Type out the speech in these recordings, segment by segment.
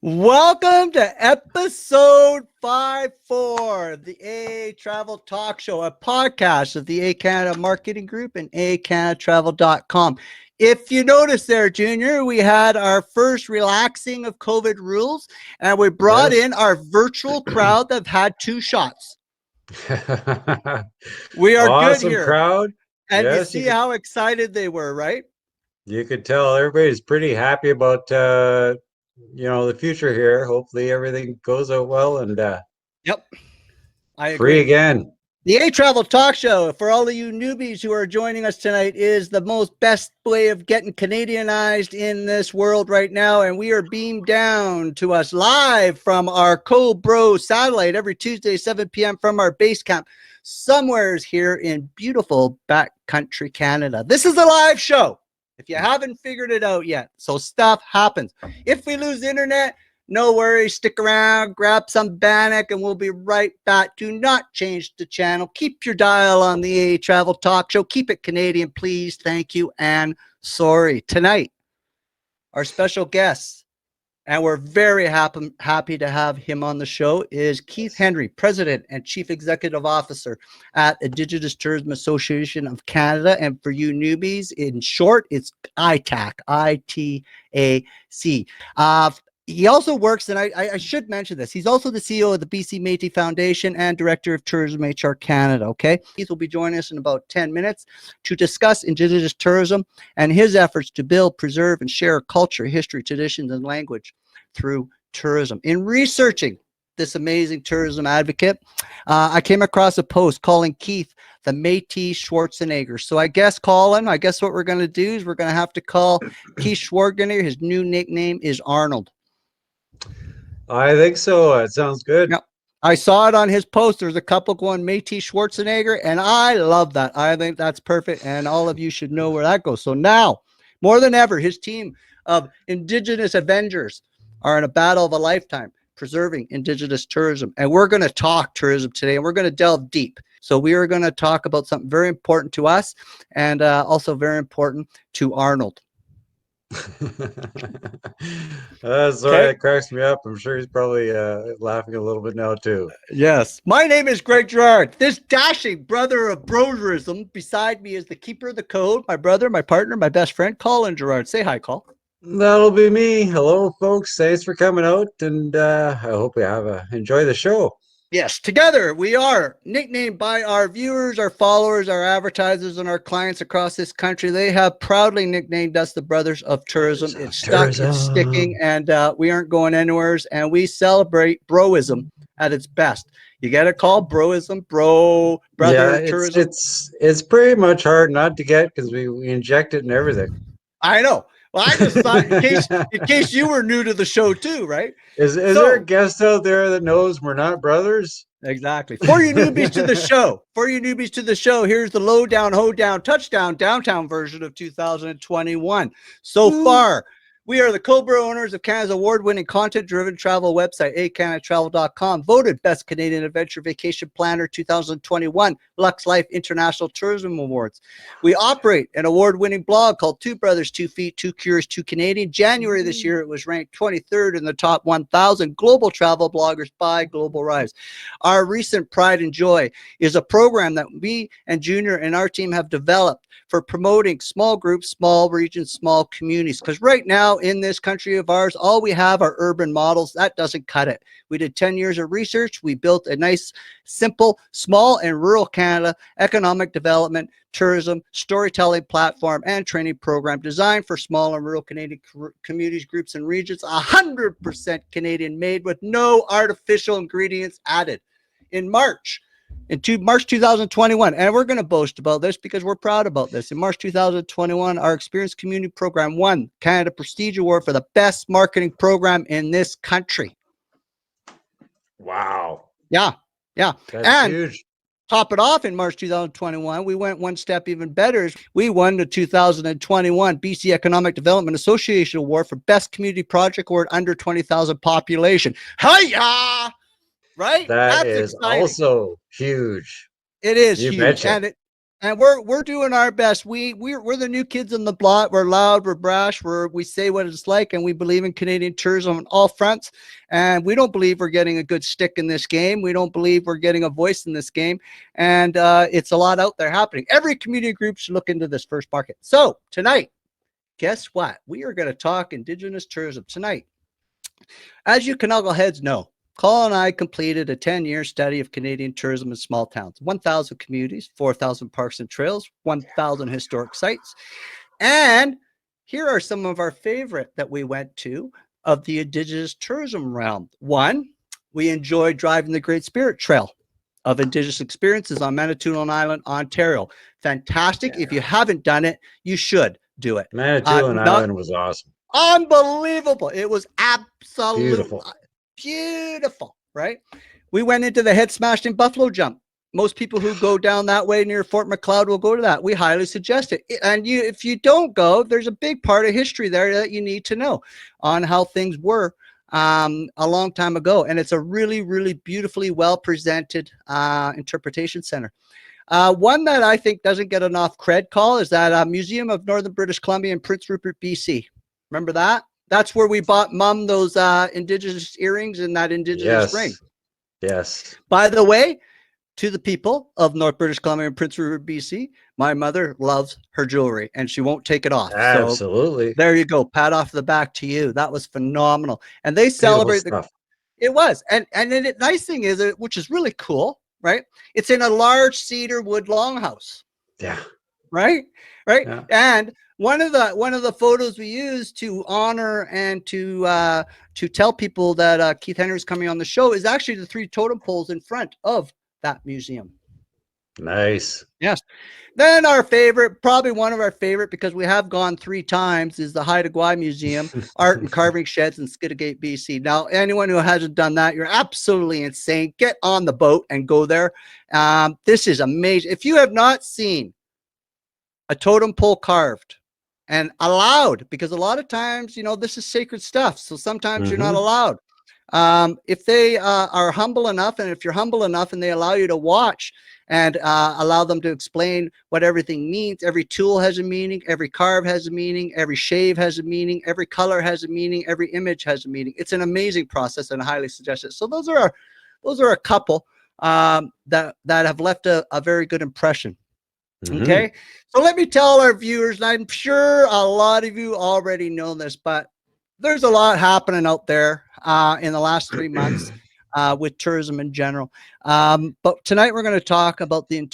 Welcome to episode 54 of the AA Travel Talk Show, a podcast of the Canada Marketing Group and ehCanadaTravel.com. If you notice there, Junior, we had our first relaxing of COVID rules, and we brought in our virtual crowd that have had 2 shots. We are awesome good here. Crowd. And yes, you see how excited they were, right? You could tell everybody's pretty happy about the future here. Hopefully everything goes out well and yep, I agree. Free again. The A Travel Talk Show, for all of you newbies who are joining us tonight, is the most best way of getting Canadianized in this world right now. And we are beamed down to us live from our Co-Bro satellite every Tuesday, 7 p.m. from our base camp somewheres here in beautiful backcountry Canada. This is a live show, if you haven't figured it out yet. So stuff happens. If we lose internet, no worries, stick around, grab some Bannock, and we'll be right back. Do not change the channel. Keep your dial on the A Travel Talk Show. Keep it Canadian, please. Thank you, and sorry. Tonight, our special guest, and we're very happy to have him on the show, is Keith Henry, President and Chief Executive Officer at Indigenous Tourism Association of Canada. And for you newbies, in short, it's ITAC, I-T-A-C. He also works, and I should mention this, he's also the CEO of the BC Métis Foundation and Director of Tourism HR Canada, okay? Keith will be joining us in about 10 minutes to discuss Indigenous tourism and his efforts to build, preserve, and share culture, history, traditions, and language through tourism. In researching this amazing tourism advocate, I came across a post calling Keith the Métis Schwarzenegger. So I guess, Colin, what we're going to do is we're going to have to call Keith Schwarzenegger. His new nickname is Arnold. I think so. It sounds good. Now, I saw it on his post. There's a couple going Métis Schwarzenegger, and I love that. I think that's perfect, and all of you should know where that goes. So now, more than ever, his team of Indigenous Avengers are in a battle of a lifetime, preserving Indigenous tourism. And we're going to talk tourism today, and we're going to delve deep. So we are going to talk about something very important to us and also very important to Arnold. Sorry, that cracks me up. I'm sure he's probably laughing a little bit now too. Yes. My name is Greg Gerard, this dashing brother of broderism. Beside me is the keeper of the code, my brother, my partner, my best friend, Colin Gerard. Say hi, Col. That'll be me. Hello, folks. Thanks for coming out, and I hope you enjoy the show. Yes, together we are nicknamed by our viewers, our followers, our advertisers, and our clients across this country. They have proudly nicknamed us the Brothers of Tourism. It's stuck, it's sticking, and we aren't going anywhere. And we celebrate broism at its best. You get it called broism, brother of tourism. It's pretty much hard not to get because we inject it in everything. I know. Well, I just thought in case you were new to the show too, right? Is there a guest out there that knows we're not brothers? Exactly. For you newbies to the show, here's the lowdown, hoedown, touchdown, downtown version of 2021. So far, we are the Co-Bro owners of Canada's award-winning content-driven travel website, ehCanadaTravel.com, voted Best Canadian Adventure Vacation Planner 2021, Lux Life International Tourism Awards. We operate an award-winning blog called Two Brothers, 2 Feet, 2 Curious, 2 Canadian. January this year, it was ranked 23rd in the top 1,000 global travel bloggers by Global Rise. Our recent Pride and Joy is a program that we and Junior and our team have developed for promoting small groups, small regions, small communities. Because right now in this country of ours, all we have are urban models. That doesn't cut it. We did 10 years of research. We built a nice, simple, small and rural Canada economic development, tourism, storytelling platform, and training program designed for small and rural Canadian communities, groups, and regions. 100% Canadian made with no artificial ingredients added. In March 2021, and we're going to boast about this because we're proud about this. In March 2021, our Experience Community Program won Canada Prestige Award for the best marketing program in this country. Wow. Yeah. That's huge. Top it off, in March 2021, we went one step even better. We won the 2021 BC Economic Development Association Award for Best Community Project Award under 20,000 population. Hiya! Right? That's exciting. Also huge. It is huge. And we're doing our best. We're the new kids on the block. We're loud, we're brash, we say what it's like, and we believe in Canadian tourism on all fronts. And we don't believe we're getting a good stick in this game. We don't believe we're getting a voice in this game. And it's a lot out there happening. Every community group should look into this first market. So tonight, guess what? We are going to talk Indigenous tourism tonight. As you knuckleheads know, Cole and I completed a 10-year study of Canadian tourism in small towns, 1,000 communities, 4,000 parks and trails, 1,000 historic sites. And here are some of our favorite that we went to of the Indigenous tourism realm. One, we enjoyed driving the Great Spirit Trail of Indigenous experiences on Manitoulin Island, Ontario. Fantastic. Yeah. If you haven't done it, you should do it. Manitoulin Island was awesome. Unbelievable. It was absolutely beautiful, right? We went into the Head Smashed in Buffalo Jump. Most people who go down that way near Fort Macleod will go to that. We highly suggest it. And if you don't go, there's a big part of history there that you need to know on how things were a long time ago. And it's a really, really beautifully well-presented interpretation center. One that I think doesn't get enough cred call is that Museum of Northern British Columbia in Prince Rupert, BC. Remember that? That's where we bought Mom those Indigenous earrings and that Indigenous ring. Yes. By the way, to the people of North British Columbia and Prince Rupert, BC, my mother loves her jewelry and she won't take it off. Absolutely. So there you go. Pat off the back to you. That was phenomenal. And they celebrate the, it was. And the nice thing is, which is really cool, right? It's in a large cedar wood longhouse. Yeah. Right? Right? Yeah. And one of the photos we used to honor and to tell people that Keith Henry is coming on the show is actually the 3 totem poles in front of that museum. Nice. Yes. Then our favorite, probably one of our favorite, because we have gone 3 times, is the Haida Gwaii Museum, Art and Carving Sheds in Skidegate, BC. Now, anyone who hasn't done that, you're absolutely insane. Get on the boat and go there. This is amazing. If you have not seen a totem pole carved and allowed, because a lot of times, you know, this is sacred stuff. So sometimes you're not allowed. If they are humble enough, and if you're humble enough and they allow you to watch and allow them to explain what everything means, every tool has a meaning, every carve has a meaning, every shave has a meaning, every color has a meaning, every image has a meaning. It's an amazing process and I highly suggest it. So those are a couple that have left a very good impression. Okay, so let me tell our viewers, and I'm sure a lot of you already know this, but there's a lot happening out there in the last 3 months with tourism in general. But tonight we're going to talk about the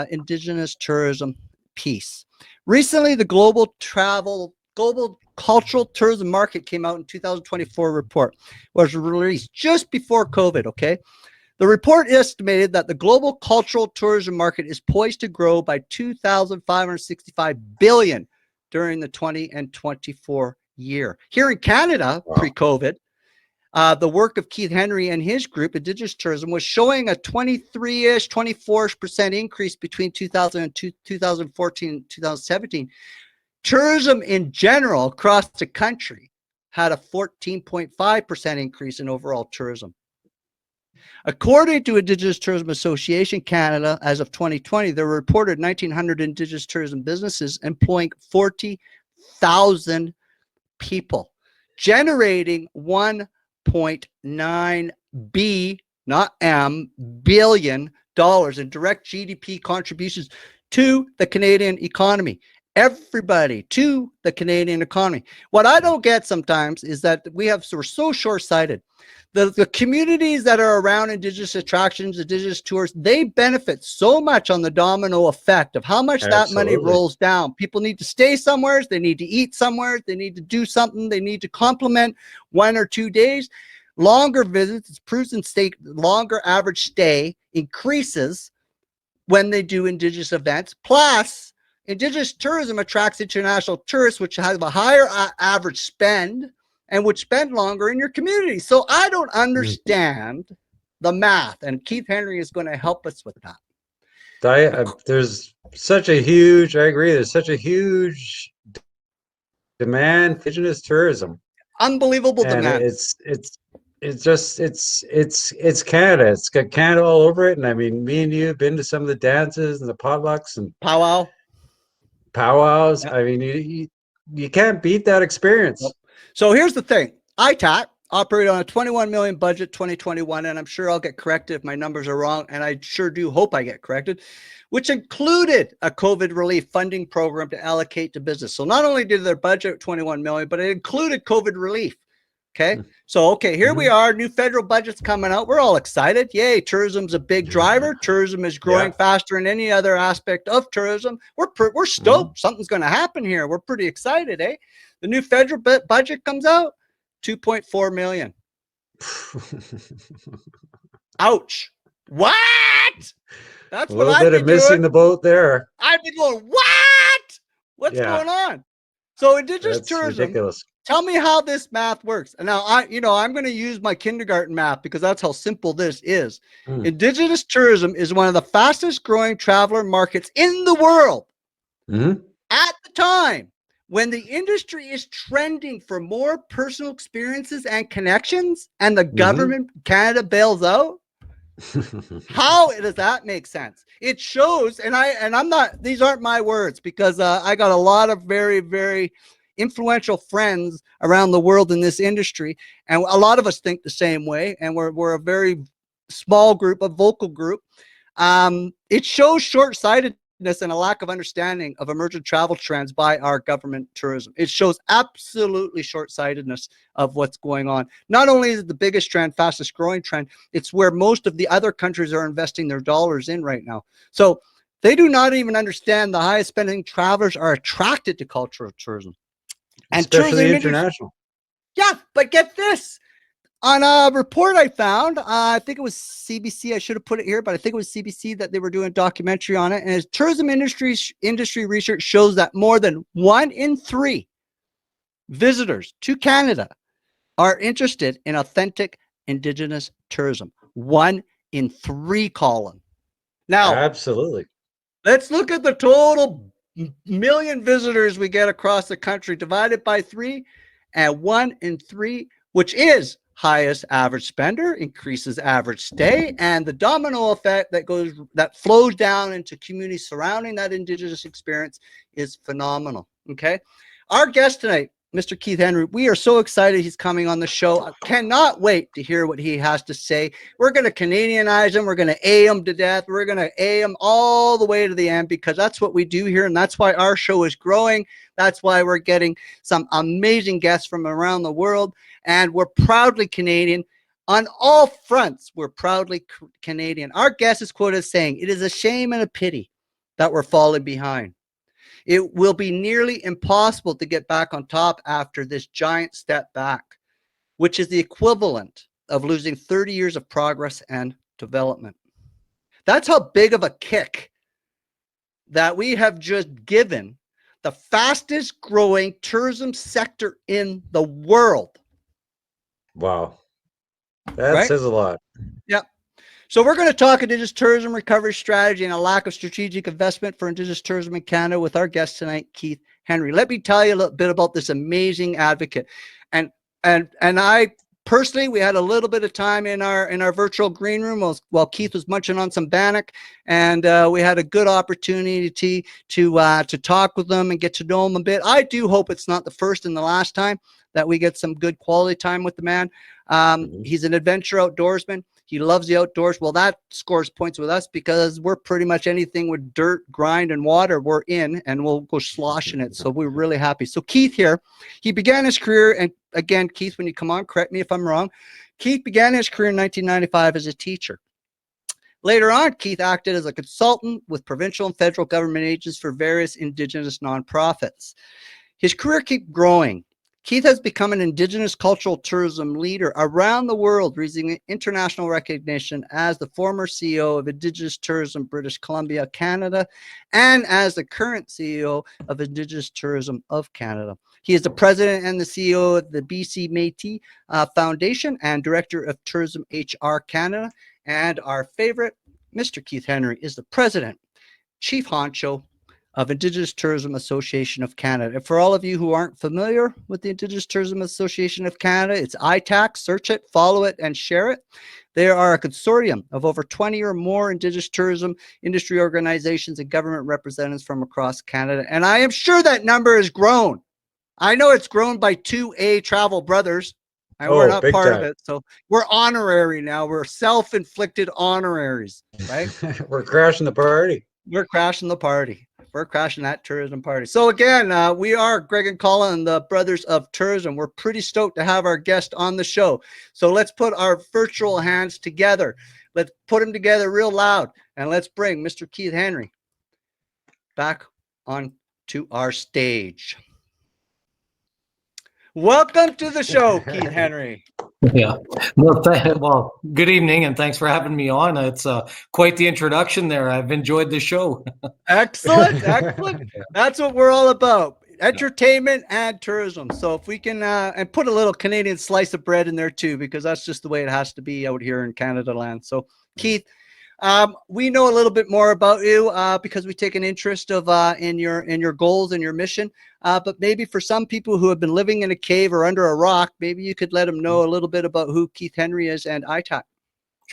Indigenous tourism piece. Recently, the global cultural tourism market came out in 2024 report, was released just before COVID, okay? The report estimated that the global cultural tourism market is poised to grow by $2,565 billion during the 20 and 24 year. Here in Canada, pre-COVID, the work of Keith Henry and his group, Indigenous Tourism, was showing a 23-ish, 24% increase between 2014 and 2017. Tourism in general across the country had a 14.5% increase in overall tourism. According to Indigenous Tourism Association Canada, as of 2020, there were reported 1,900 Indigenous tourism businesses employing 40,000 people, generating $1.9 billion in direct GDP contributions to the Canadian economy. Everybody to the Canadian economy. What I don't get sometimes is that we're so short-sighted. The communities that are around Indigenous attractions, Indigenous tours, they benefit so much on the domino effect of how much that money rolls down. People need to stay somewhere, they need to eat somewhere, they need to do something, they need to complement 1 or 2 days. Longer visits, it's proven longer average stay increases when they do Indigenous events. Plus, Indigenous tourism attracts international tourists, which have a higher average spend and which spend longer in your community. So I don't understand the math, and Keith Henry is going to help us with that. There's such a huge, I agree, there's such a huge demand for Indigenous tourism. Unbelievable demand. It's it's Canada. It's got Canada all over it. And I mean, me and you have been to some of the dances and the potlucks and Powwow. powwows. Yep. I mean, you can't beat that experience. Nope. So here's the thing. ITAC operated on a 21 million budget 2021, and I'm sure I'll get corrected if my numbers are wrong, and I sure do hope I get corrected, which included a COVID relief funding program to allocate to business. So not only did their budget 21 million, but it included COVID relief. Okay. So, okay, here we are, new federal budget's coming out. We're all excited. Yay, tourism's a big driver. Tourism is growing faster than any other aspect of tourism. We're stoked. Something's going to happen here. We're pretty excited, eh? The new federal budget comes out, 2.4 million. Ouch. What? That's A what little I'd bit be of missing doing. the boat there. I'd be going, what? What's going on? So Indigenous That's tourism. ridiculous. Tell me how this math works. And now I'm going to use my kindergarten math because that's how simple this is. Indigenous tourism is one of the fastest growing traveler markets in the world. At the time when the industry is trending for more personal experiences and connections, and the government Canada bails out. How does that make sense? It shows, and I'm not, these aren't my words, because I got a lot of very, very influential friends around the world in this industry, and a lot of us think the same way, and we're a very small group, a vocal group. It shows short-sightedness and a lack of understanding of emergent travel trends by our government tourism. It shows absolutely short-sightedness of what's going on. Not only is it the biggest trend, fastest growing trend, it's where most of the other countries are investing their dollars in right now. So they do not even understand the highest spending travelers are attracted to cultural tourism. And especially tourism international. Yeah, but get this. On a report I found, I think it was CBC, I should have put it here, but I think it was CBC that they were doing a documentary on it. And tourism industry research shows that more than 1 in 3 visitors to Canada are interested in authentic Indigenous tourism. 1 in 3, Colin. Now, absolutely. Let's look at the total million visitors we get across the country divided by 3, and 1 in 3, which is highest average spender, increases average stay, and the domino effect that flows down into communities surrounding that Indigenous experience is phenomenal. Okay, our guest tonight, Mr. Keith Henry, we are so excited he's coming on the show. I cannot wait to hear what he has to say. We're going to Canadianize him. We're going to A him to death. We're going to A him all the way to the end, because that's what we do here, and that's why our show is growing. That's why we're getting some amazing guests from around the world, and we're proudly Canadian. On all fronts, we're proudly Canadian. Our guest is quoted as saying, "It is a shame and a pity that we're falling behind. It will be nearly impossible to get back on top after this giant step back, which is the equivalent of losing 30 years of progress and development." That's how big of a kick that we have just given the fastest growing tourism sector in the world. Wow. That says a lot. Yeah. So we're going to talk Indigenous tourism recovery strategy and a lack of strategic investment for Indigenous tourism in Canada with our guest tonight, Keith Henry. Let me tell you a little bit about this amazing advocate. And I personally, we had a little bit of time in our virtual green room while Keith was munching on some bannock, and we had a good opportunity to talk with him and get to know him a bit. I do hope it's not the first and the last time that we get some good quality time with the man. He's an adventure outdoorsman. He loves the outdoors. Well, that scores points with us because we're pretty much anything with dirt, grind, and water, we're in, and we'll go slosh in it. So we're really happy. So Keith here, he began his career, and again, Keith, when you come on, correct me if I'm wrong. Keith began his career in 1995 as a teacher. Later on, Keith acted as a consultant with provincial and federal government agencies for various Indigenous nonprofits. His career kept growing. Keith has become an Indigenous cultural tourism leader around the world, receiving international recognition as the former CEO of Indigenous Tourism British Columbia, Canada, and as the current CEO of Indigenous Tourism of Canada. He is the president and the CEO of the BC Métis Foundation and director of Tourism HR Canada. And our favorite, Mr. Keith Henry, is the president, chief honcho of Indigenous Tourism Association of Canada. And for all of you who aren't familiar with the Indigenous Tourism Association of Canada, it's ITAC. Search it, follow it, and share it. They are a consortium of over 20 or more Indigenous tourism industry organizations and government representatives from across Canada. And I am sure that number has grown. I know it's grown by 2A Travel Brothers. And we're not part of it. So we're honorary now. We're self-inflicted honoraries, right? We're crashing the party. We're crashing the party. We're crashing that tourism party. So again, we are Greg and Colin, the Brothers of Tourism. We're pretty stoked to have our guest on the show. So let's put our virtual hands together. Let's put them together real loud. And let's bring Mr. Keith Henry back on to our stage. Welcome to the show, Keith Henry. Yeah. Well, good evening, and thanks for having me on. It's quite the introduction there. I've enjoyed the show. Excellent. That's what we're all about. Entertainment and tourism. So if we can, and put a little Canadian slice of bread in there too, because that's just the way it has to be out here in Canada land. So Keith, we know a little bit more about you because we take an interest in your goals and your mission. But maybe for some people who have been living in a cave or under a rock, maybe you could let them know a little bit about who Keith Henry is and ITAC.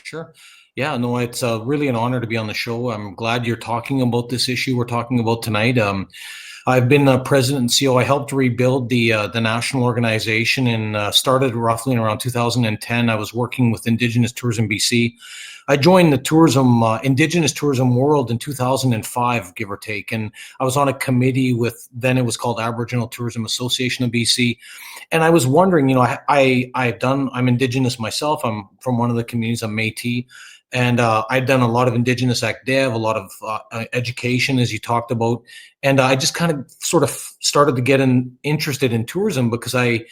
Sure. Yeah, no, it's really an honor to be on the show. I'm glad you're talking about this issue we're talking about tonight. I've been president and CEO. I helped rebuild the national organization and started roughly in around 2010. I was working with Indigenous Tourism BC. I joined the Indigenous tourism world in 2005, give or take. And I was on a committee with, then it was called Aboriginal Tourism Association of BC. And I was wondering, I'm Indigenous myself. I'm from one of the communities, I'm Métis. And I'd done a lot of Indigenous Act Dev, a lot of education, as you talked about. And I just kind of sort of started to get interested in tourism because I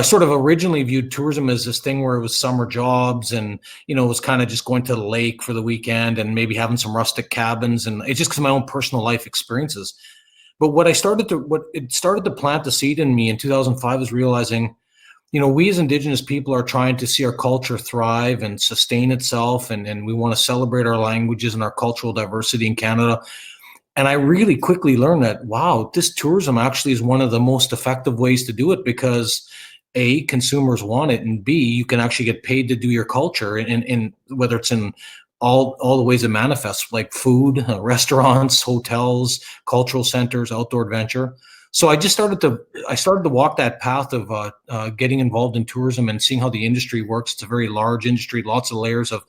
sort of originally viewed tourism as this thing where it was summer jobs and, it was kind of just going to the lake for the weekend and maybe having some rustic cabins. And it's just because of my own personal life experiences. But what it started to plant the seed in me in 2005 was realizing, we as Indigenous people are trying to see our culture thrive and sustain itself. And we want to celebrate our languages and our cultural diversity in Canada. And I really quickly learned that, wow, this tourism actually is one of the most effective ways to do it because A, consumers want it, and B, you can actually get paid to do your culture, and whether it's in all the ways it manifests, like food, restaurants, hotels, cultural centers, outdoor adventure. So I just started to walk that path of getting involved in tourism and seeing how the industry works. It's a very large industry, lots of layers of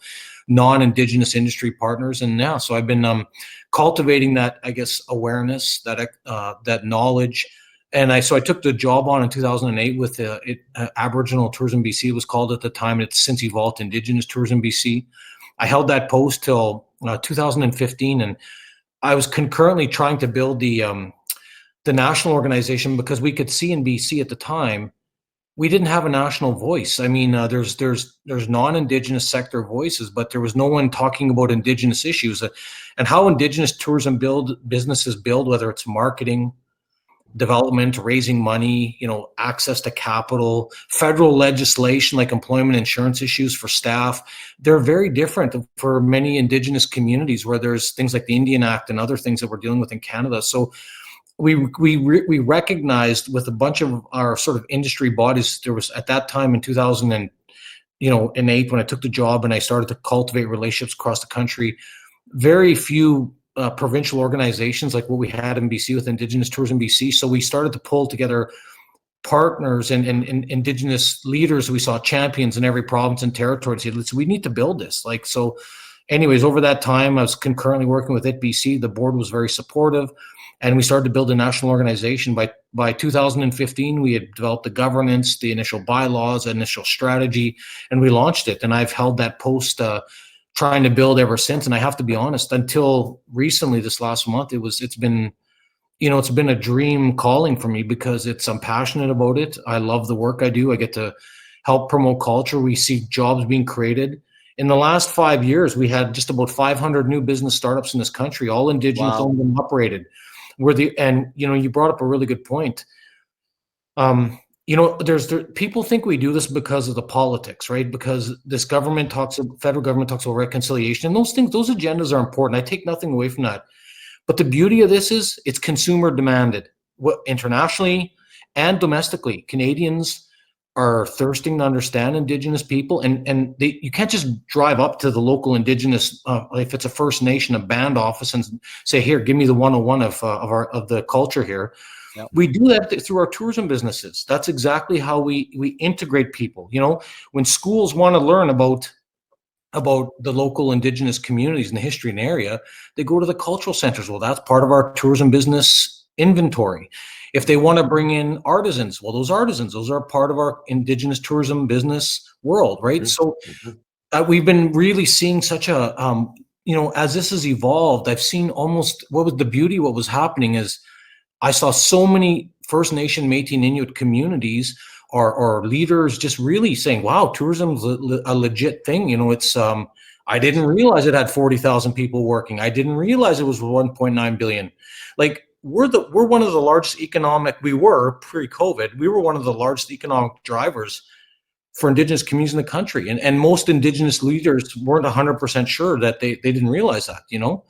non-Indigenous industry partners, and yeah, so I've been cultivating that, I guess, awareness, that knowledge. And so I took the job on in 2008 with Aboriginal Tourism BC, it was called at the time. It's since evolved to Indigenous Tourism BC. I held that post till 2015, and I was concurrently trying to build the national organization because we could see in BC at the time we didn't have a national voice. I mean, there's non-Indigenous sector voices, but there was no one talking about Indigenous issues and how Indigenous tourism businesses build, whether it's marketing, development, raising money, access to capital, federal legislation like employment insurance issues for staff. They're very different for many Indigenous communities where there's things like the Indian Act and other things that we're dealing with in Canada. So we recognized with a bunch of our sort of industry bodies, there was at that time in 2008 when I took the job and I started to cultivate relationships across the country, very few provincial organizations like what we had in BC with Indigenous Tourism BC. So we started to pull together partners and Indigenous leaders. We saw champions in every province and territory and said, listen, we need to build this. So anyways, over that time, I was concurrently working with BC. The board was very supportive. And we started to build a national organization. By 2015, we had developed the governance, the initial bylaws, initial strategy, and we launched it. And I've held that post trying to build ever since. And I have to be honest, until recently, this last month, it's been a dream calling for me because I'm passionate about it. I love the work I do. I get to help promote culture. We see jobs being created. In the last 5 years, we had just about 500 new business startups in this country, all Indigenous owned and operated. You brought up a really good point. People think we do this because of the politics, right? Because this federal government talks about reconciliation, and those agendas are important. I take nothing away from that. But the beauty of this is it's consumer demanded. What internationally and domestically, Canadians are thirsting to understand Indigenous people, and you can't just drive up to the local Indigenous, if it's a First Nation, a band office, and say, "Here, give me the 101 of the culture here." Yep. We do that through our tourism businesses. That's exactly how we integrate people. You know, when schools want to learn about the local Indigenous communities and the history in the area, they go to the cultural centers. Well, that's part of our tourism business inventory. If they want to bring in artisans, well, those are part of our Indigenous tourism business world, right? Mm-hmm. So we've been really seeing such a, as this has evolved, I've seen almost what was happening is I saw so many First Nation, Métis, and Inuit communities or leaders just really saying, wow, tourism's a legit thing. You know, it's, I didn't realize it had 40,000 people working. I didn't realize it was 1.9 billion. Like we're one of the largest we were pre-COVID, we were one of the largest economic drivers for Indigenous communities in the country. And most Indigenous leaders weren't 100% sure that they didn't realize that, you know?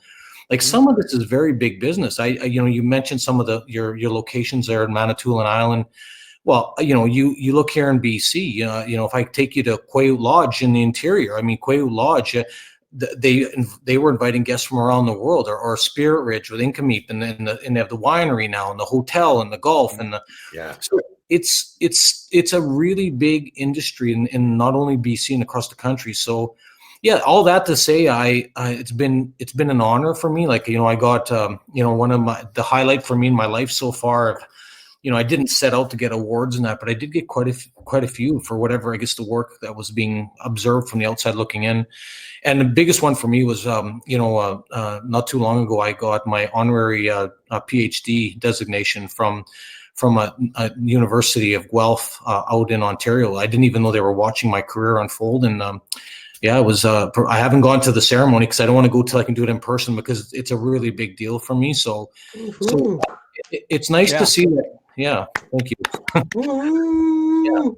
Like some of this is very big business. You mentioned some of your locations there in Manitoulin Island. Well, you look here in BC, if I take you to Quayout Lodge in the interior, I mean, Quayout Lodge, they were inviting guests from around the world, or Spirit Ridge with Inkameep, and they have the winery now, and the hotel, and the golf, and so it's a really big industry in not only BC and across the country. So, yeah, all that to say, it's been an honor for me. Like, I got one of the highlight for me in my life so far. I didn't set out to get awards and that, but I did get quite a few for whatever, I guess, the work that was being observed from the outside looking in. And the biggest one for me was, not too long ago, I got my honorary PhD designation from a University of Guelph out in Ontario. I didn't even know they were watching my career unfold. And it was. I haven't gone to the ceremony because I don't want to go till I can do it in person, because it's a really big deal for me. So it's nice to see that. Yeah, thank you. Yeah.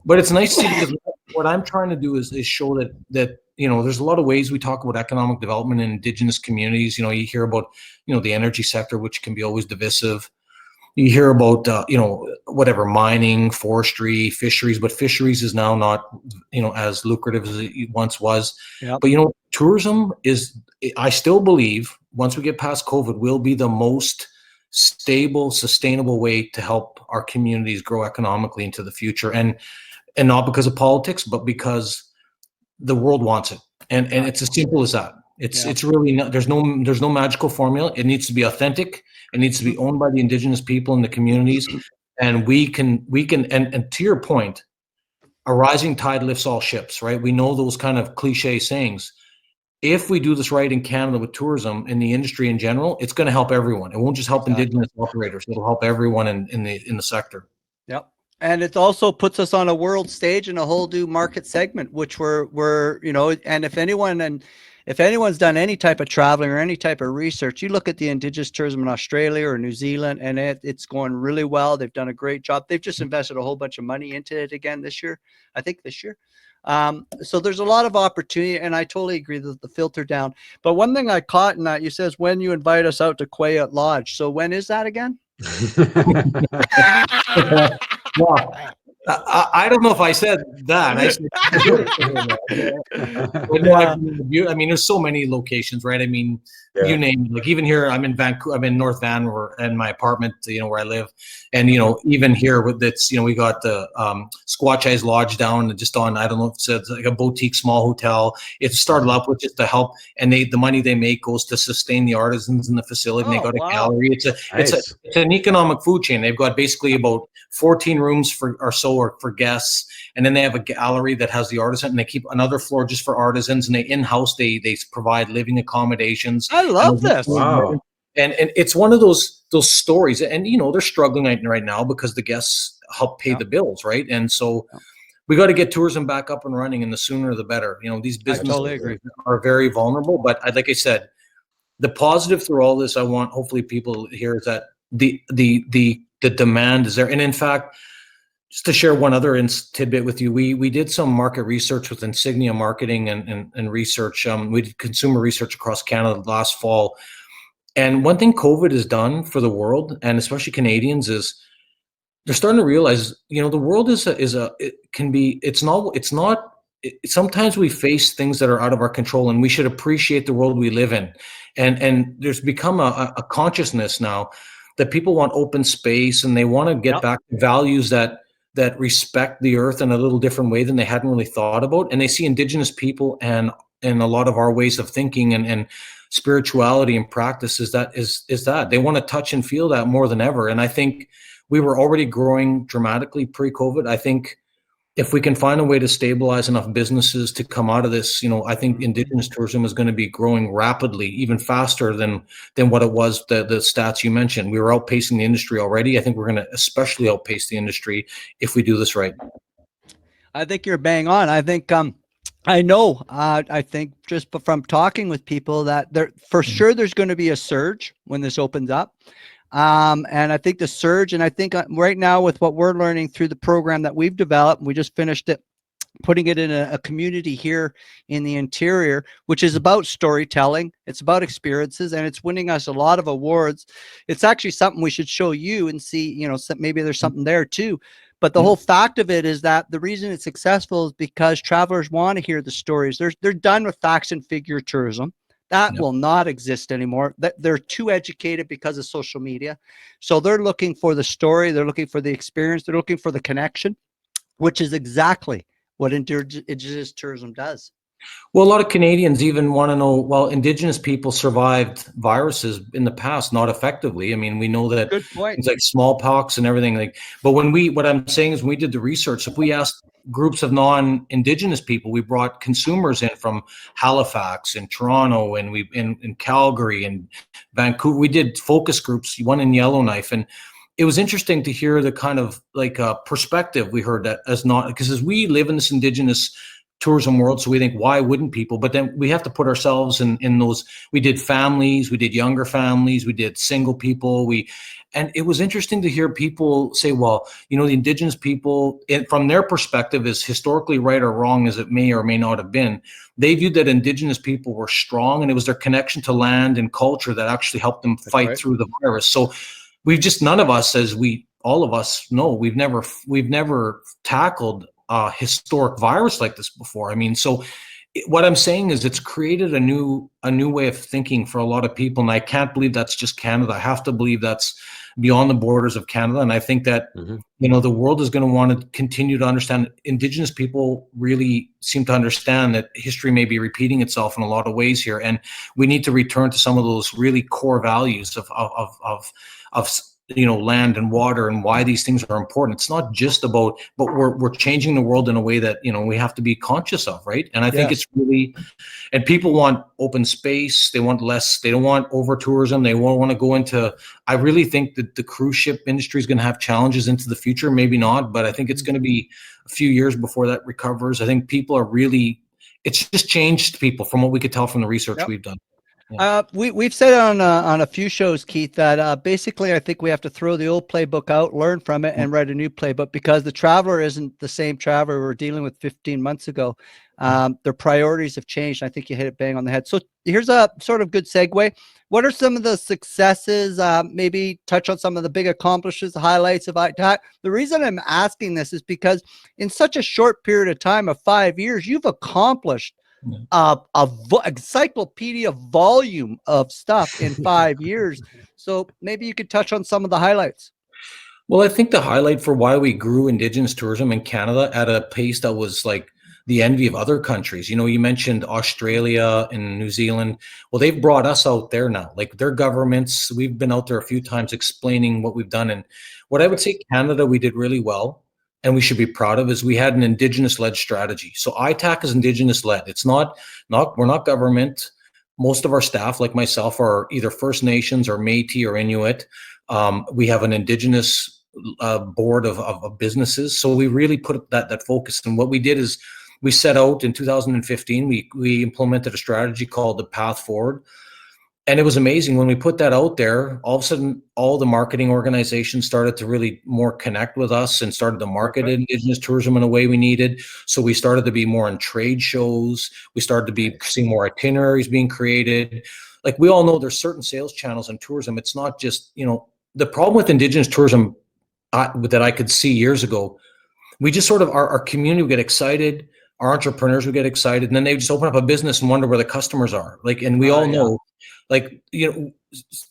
But it's nice to see, because what I'm trying to do is show that there's a lot of ways we talk about economic development in Indigenous communities. You hear about the energy sector, which can be always divisive. You hear about whatever, mining, forestry, fisheries, but fisheries is now not as lucrative as it once was. Yep. But tourism is, I still believe, once we get past COVID, will be the most stable, sustainable way to help our communities grow economically into the future, and not because of politics, but because the world wants it, and it's as simple as that. It's really not, there's no magical formula. It needs to be authentic. It needs to be owned by the Indigenous people in the communities, and we can and to your point, a rising tide lifts all ships, right? We know those kind of cliche sayings. If we do this right in Canada with tourism and the industry in general, it's going to help everyone. It won't just help Indigenous operators. It'll help everyone in the sector. Yep. And it also puts us on a world stage in a whole new market segment, which we're and if anyone's done any type of traveling or any type of research, you look at the Indigenous tourism in Australia or New Zealand, and it's going really well. They've done a great job. They've just invested a whole bunch of money into it again this year. So there's a lot of opportunity, and I totally agree that the filter down. But one thing I caught in that, you says when you invite us out to Quayout Lodge. So when is that again? Well, I don't know if I said that. I mean, there's so many locations, right? I mean, you name it. Like even here, I'm in Vancouver, I'm in North Vancouver, in my apartment, where I live. And, even here with this, we got the Squatch Eyes Lodge down just on, I don't know if it's like a boutique small hotel. It started up with just to help, and the money they make goes to sustain the artisans in the facility. And they got a gallery. It's an economic food chain. They've got basically about 14 rooms for guests, and then they have a gallery that has the artisan, and they keep another floor just for artisans, and they in-house they provide living accommodations. I love this. Wow. And it's one of those stories, and they're struggling right now because the guests help pay the bills, right? And so we got to get tourism back up and running, and the sooner the better. These businesses are very vulnerable, but like I said, the positive through all this, I want hopefully people hear, is that the demand is there. And in fact, just to share one other tidbit with you, we did some market research with Insignia Marketing and research. We did consumer research across Canada last fall. And one thing COVID has done for the world, and especially Canadians, is they're starting to realize, the world it can be, it's not, sometimes we face things that are out of our control, and we should appreciate the world we live in. And there's become a consciousness now that people want open space, and they want to get back to values that respect the earth in a little different way than they hadn't really thought about. And they see Indigenous people and a lot of our ways of thinking and spirituality and practice is that they want to touch and feel that more than ever. And I think we were already growing dramatically pre-COVID. I think if we can find a way to stabilize enough businesses to come out of this, I think Indigenous tourism is going to be growing rapidly, even faster than what it was, the stats you mentioned. We were outpacing the industry already. I think we're going to especially outpace the industry if we do this right. I think you're bang on. I think I know. I think just from talking with people that for sure there's going to be a surge when this opens up. And I think the surge, and I think right now with what we're learning through the program that we've developed, we just finished it, putting it in a community here in the interior, which is about storytelling. It's about experiences, and it's winning us a lot of awards. It's actually something we should show you and see, maybe there's something there too. But the whole fact of it is that the reason it's successful is because travelers want to hear the stories. They're done with facts and figure tourism. That will not exist anymore. They're too educated because of social media. So they're looking for the story. They're looking for the experience. They're looking for the connection, which is exactly what Indigenous tourism does. Well, a lot of Canadians even want to know, well, Indigenous people survived viruses in the past, not effectively. I mean, we know that things like smallpox and everything. But what I'm saying is when we did the research, if we asked groups of non-Indigenous people, we brought consumers in from Halifax and Toronto and in Calgary and Vancouver. We did focus groups, one in Yellowknife, and it was interesting to hear the kind of perspective we heard that because as we live in this Indigenous tourism world, so we think, why wouldn't people? But then we have to put ourselves in those. We did families, we did younger families, we did single people. And it was interesting to hear people say, well, the Indigenous people, from their perspective, as historically right or wrong as it may or may not have been, they viewed that Indigenous people were strong, and it was their connection to land and culture that actually helped them fight through the virus. So none of us, all of us know, we've never tackled a historic virus like this before. I mean, so what I'm saying is it's created a new way of thinking for a lot of people. And I can't believe that's just Canada. I have to believe that's beyond the borders of Canada. And I think that, the world is going to want to continue to understand that Indigenous people really seem to understand that history may be repeating itself in a lot of ways here. And we need to return to some of those really core values of land and water and why these things are important. It's not just about, but we're changing the world in a way that, we have to be conscious of, right? And I think it's really, and people want open space. They want less, they don't want over tourism. They won't want to go into, I really think that the cruise ship industry is going to have challenges into the future. Maybe not, but I think it's going to be a few years before that recovers. I think people are really, it's just changed people from what we could tell from the research we've done. Yeah. We've said on a few shows, Keith, that basically I think we have to throw the old playbook out, learn from it, and write a new playbook, because the traveler isn't the same traveler we were dealing with 15 months ago. Their priorities have changed. I think you hit it bang on the head. So here's a sort of good segue. What are some of the successes? Maybe touch on some of the big accomplishments, the highlights of ITAC. The reason I'm asking this is because in such a short period of time of 5 years, you've accomplished encyclopedia volume of stuff in 5 years. So maybe you could touch on some of the highlights. Well, I think the highlight for why we grew Indigenous tourism in Canada at a pace that was like the envy of other countries. You mentioned Australia and New Zealand. Well, they've brought us out there now, like their governments. We've been out there a few times explaining what we've done. And what I would say Canada, we did really well, and we should be proud of, is we had an Indigenous-led strategy. So ITAC is Indigenous-led. It's not we're not government. Most of our staff, like myself, are either First Nations or Métis or Inuit. We have an Indigenous board of businesses. So we really put that focus. And what we did is we set out in 2015, we implemented a strategy called the Path Forward. And it was amazing when we put that out there. All of a sudden, all the marketing organizations started to really more connect with us and started to market Indigenous tourism in a way we needed. So we started to be more on trade shows. We started to be seeing more itineraries being created. like we all know there's certain sales channels in tourism. It's not just, the problem with Indigenous tourism that I could see years ago, we just sort of, our community would get excited, our entrepreneurs would get excited, and then they would just open up a business and wonder where the customers are. Like, and we all know,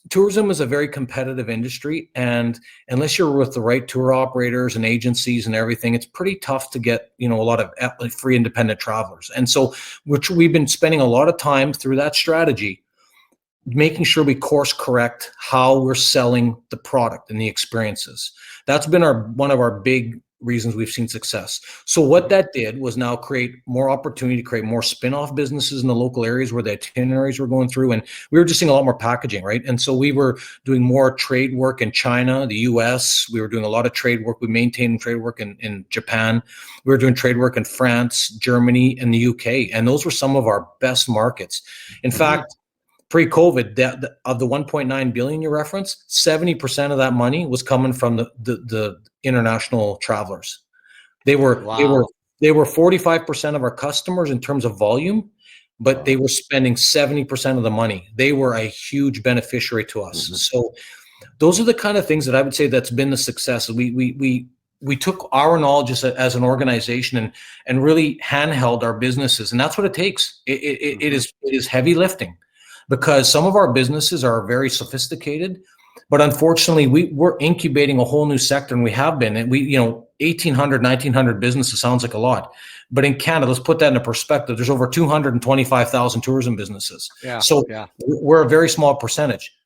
tourism is a very competitive industry, and unless you're with the right tour operators and agencies and everything, it's pretty tough to get, a lot of free independent travelers. And so, which we've been spending a lot of time through that strategy, making sure we course correct how we're selling the product and the experiences. That's been one of our big reasons we've seen success. So what that did was now create more opportunity to create more spin-off businesses in the local areas where the itineraries were going through. And we were just seeing a lot more packaging, right? And so we were doing more trade work in China, the US. We were doing a lot of trade work. We maintained trade work in Japan. We were doing trade work in France, Germany, and the UK. And those were some of our best markets. In fact, pre-COVID, of the 1.9 billion you referenced, 70% of that money was coming from the international travelers. They were 45% of our customers in terms of volume, but they were spending 70% of the money. They were a huge beneficiary to us. Mm-hmm. So those are the kind of things that I would say that's been the success. We took our knowledge as an organization and really handheld our businesses, and that's what it takes. It is heavy lifting, because some of our businesses are very sophisticated, but unfortunately we're incubating a whole new sector, and we have been. And 1,800, 1,900 businesses sounds like a lot, but in Canada, let's put that into perspective. There's over 225,000 tourism businesses. We're a very small percentage.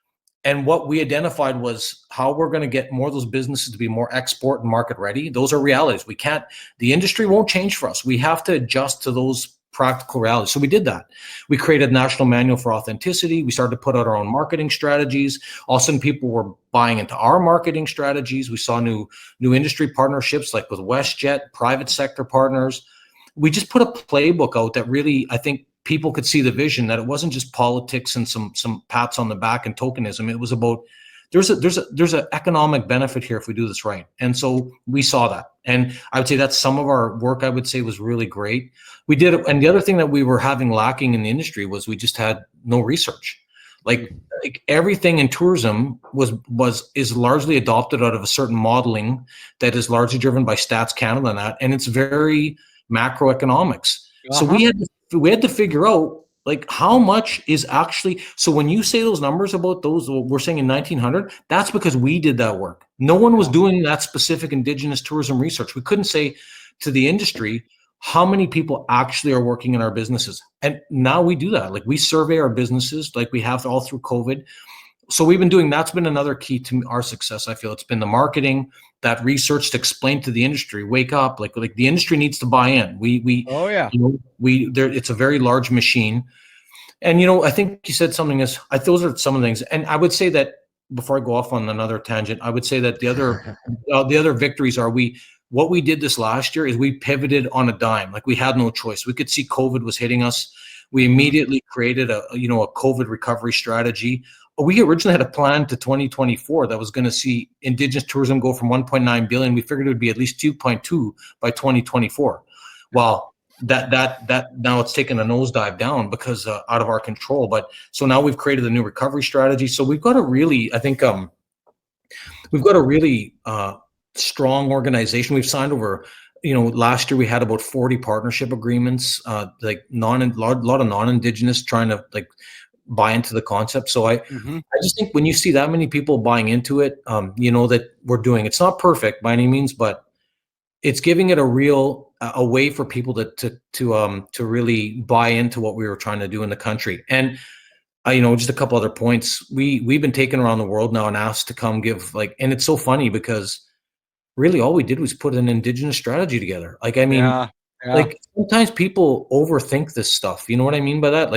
And what we identified was how we're going to get more of those businesses to be more export and market ready. Those are realities. The industry won't change for us. We have to adjust to those practical realities. So we did that. We created a national manual for authenticity. We started to put out our own marketing strategies. All of a sudden, people were buying into our marketing strategies. We saw new industry partnerships, like with WestJet, private sector partners. We just put a playbook out that really, I think, people could see the vision, that it wasn't just politics and some pats on the back and tokenism. It was about there's an economic benefit here if we do this right. And so we saw that. And I would say that's some of our work, I would say, was really great. We did it. And the other thing that we were having lacking in the industry was we just had no research. Like everything in tourism is largely adopted out of a certain modeling that is largely driven by Stats Canada and it's very macroeconomics. So we had to figure out, like, how much is actually, so when you say those numbers about those, we're saying in 1900, that's because we did that work. No one was doing that specific Indigenous tourism research. We couldn't say to the industry how many people actually are working in our businesses. And now we do that. Like, we survey our businesses like we have all through COVID. So we've been doing, that's been another key to our success. I feel it's been the marketing, that research to explain to the industry, wake up, like the industry needs to buy in. It's a very large machine. And, I think you said something those are some of the things. And I would say that before I go off on another tangent, I would say that the other victories are what we did this last year is we pivoted on a dime. Like, we had no choice. We could see COVID was hitting us. We immediately created a COVID recovery strategy. We originally had a plan to 2024 that was going to see Indigenous tourism go from 1.9 billion. We figured it would be at least 2.2 by 2024. Well, that now it's taken a nosedive down because out of our control. But so now we've created a new recovery strategy. So we've got a really, I think, strong organization. We've signed over. Last year we had about 40 partnership agreements, like a lot of non-Indigenous trying to buy into the concept. So I just think when you see that many people buying into it, that we're doing, it's not perfect by any means, but it's giving it a way for people to really buy into what we were trying to do in the country. And just a couple other points. We've been taken around the world now and asked to come give and it's so funny because really all we did was put an Indigenous strategy together. Sometimes people overthink this stuff. You know what I mean by that?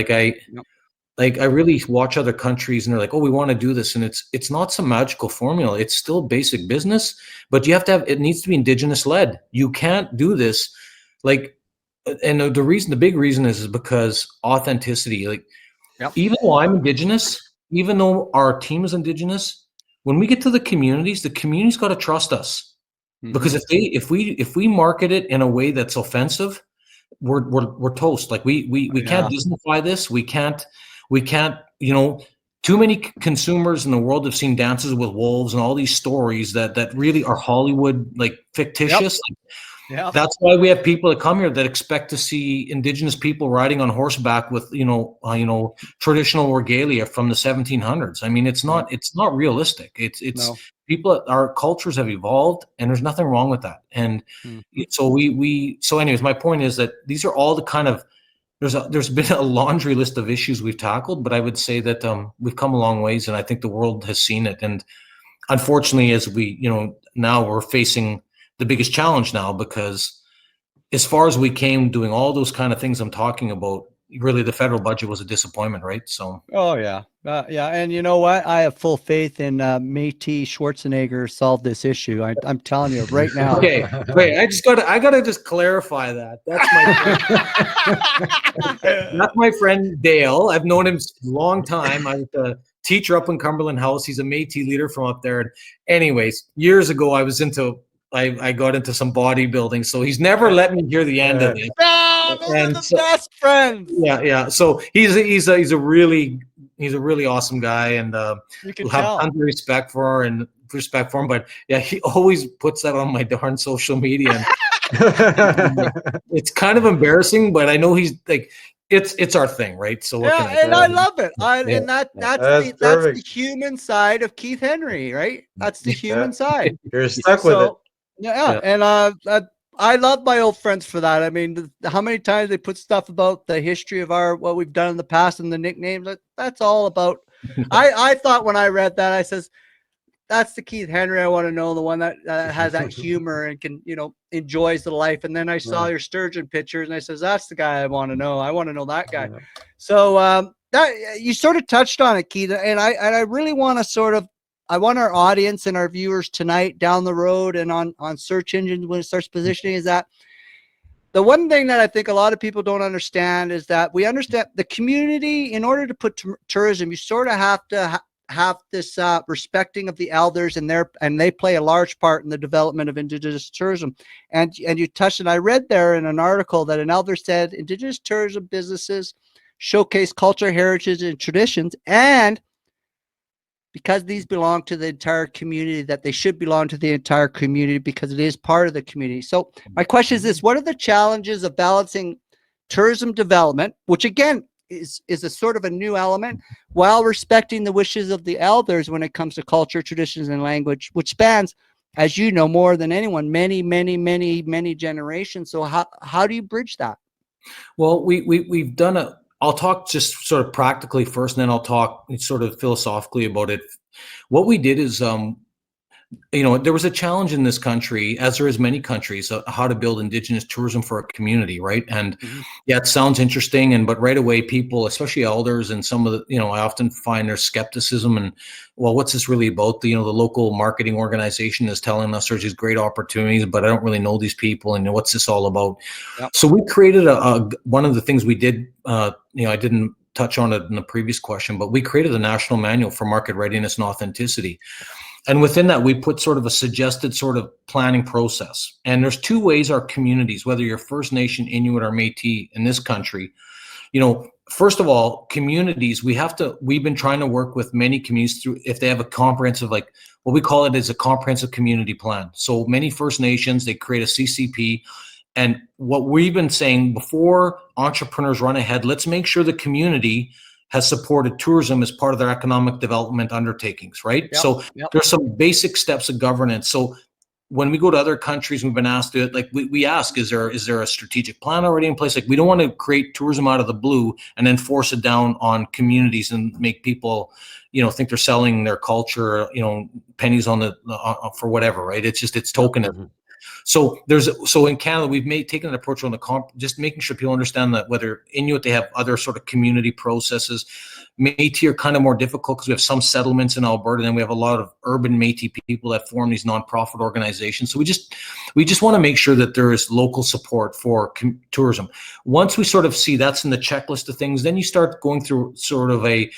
I really watch other countries and they're like, oh, we want to do this. And it's not some magical formula. It's still basic business, but it needs to be Indigenous led. You can't do this. And the big reason is because authenticity, even though I'm Indigenous, even though our team is Indigenous, when we get to the communities got to trust us. Because if we market it in a way that's offensive, we're toast. We can't Disneyfy this. We can't. We can't, too many consumers in the world have seen Dances with Wolves and all these stories that really are Hollywood, like fictitious. Yeah. That's why we have people that come here that expect to see Indigenous people riding on horseback with, traditional regalia from the 1700s. I mean, it's not realistic. It's No. people, our cultures have evolved, and there's nothing wrong with that. And so so anyways, my point is that these are all the kind of, there's been a laundry list of issues we've tackled, but I would say that we've come a long ways, and I think the world has seen it. And unfortunately, as we, now we're facing the biggest challenge now, because as far as we came doing all those kind of things I'm talking about, really the federal budget was a disappointment, right? So. Oh yeah. Yeah. And you know what? I have full faith in Métis Schwarzenegger solve this issue. I'm telling you right now. Okay. Wait, I gotta just clarify that. That's my friend Dale. I've known him a long time. I was a teacher up in Cumberland House. He's a Métis leader from up there. And anyways, years ago, I got into some bodybuilding, so he's never let me hear the end of it. No, those are the best friends. Yeah. So he's a really awesome guy, and You can have tell. tons of respect for him. But yeah, he always puts that on my darn social media. And it's kind of embarrassing, but I know he's like, it's our thing, right? So what can I and do? I love it. And that's That's the human side of Keith Henry, right? That's the human side. You're stuck with it. Yeah. And I love my old friends for that. I mean, how many times they put stuff about the history of what we've done in the past and the nicknames. That's all about. I thought when I read that, I says, that's the Keith Henry I want to know, the one that has that humor and can, enjoys the life. And then I saw your sturgeon pictures, and I says, that's the guy I want to know. I want to know that guy. Yeah. So that you sort of touched on it, Keith, and I really want to I want our audience and our viewers tonight down the road and on search engines when it starts positioning is that the one thing that I think a lot of people don't understand is that we understand the community. In order to put tourism, you sort of have to have this respecting of the elders, and they play a large part in the development of Indigenous tourism. And you touched, and I read there in an article that an elder said Indigenous tourism businesses showcase culture, heritage, and traditions, and because these belong to the entire community, that they should belong to the entire community because it is part of the community. So my question is this: what are the challenges of balancing tourism development, which again is a sort of a new element, while respecting the wishes of the elders when it comes to culture, traditions, and language, which spans, as you know more than anyone, many generations. So how do you bridge that? Well, we've done I'll talk just sort of practically first, and then I'll talk sort of philosophically about it. What we did is, there was a challenge in this country, as there is many countries, how to build Indigenous tourism for a community, right? And yeah, it sounds interesting, but right away, people, especially elders, and some of the, I often find there's skepticism and, well, what's this really about? The local marketing organization is telling us there's these great opportunities, but I don't really know these people, and what's this all about? Yep. So we created one of the things we did. I didn't touch on it in the previous question, but we created a national manual for market readiness and authenticity. And within that, we put sort of a suggested sort of planning process. And there's two ways our communities, whether you're First Nation, Inuit, or Métis in this country, first of all, communities, we've been trying to work with many communities through, if they have a comprehensive, like what we call it is a comprehensive community plan. So many First Nations, they create a CCP. And what we've been saying before entrepreneurs run ahead, let's make sure the community has supported tourism as part of their economic development undertakings, right? Yep, there's some basic steps of governance. So when we go to other countries, we've been asked to, like, we ask, is there a strategic plan already in place? Like, we don't want to create tourism out of the blue and then force it down on communities and make people, think they're selling their culture, pennies on for whatever, right? It's tokenism. So in Canada, we've taken an approach on just making sure people understand that whether Inuit, they have other sort of community processes. Métis are kind of more difficult because we have some settlements in Alberta, and then we have a lot of urban Métis people that form these nonprofit organizations. So we just want to make sure that there is local support for tourism. Once we sort of see that's in the checklist of things, then you start going through a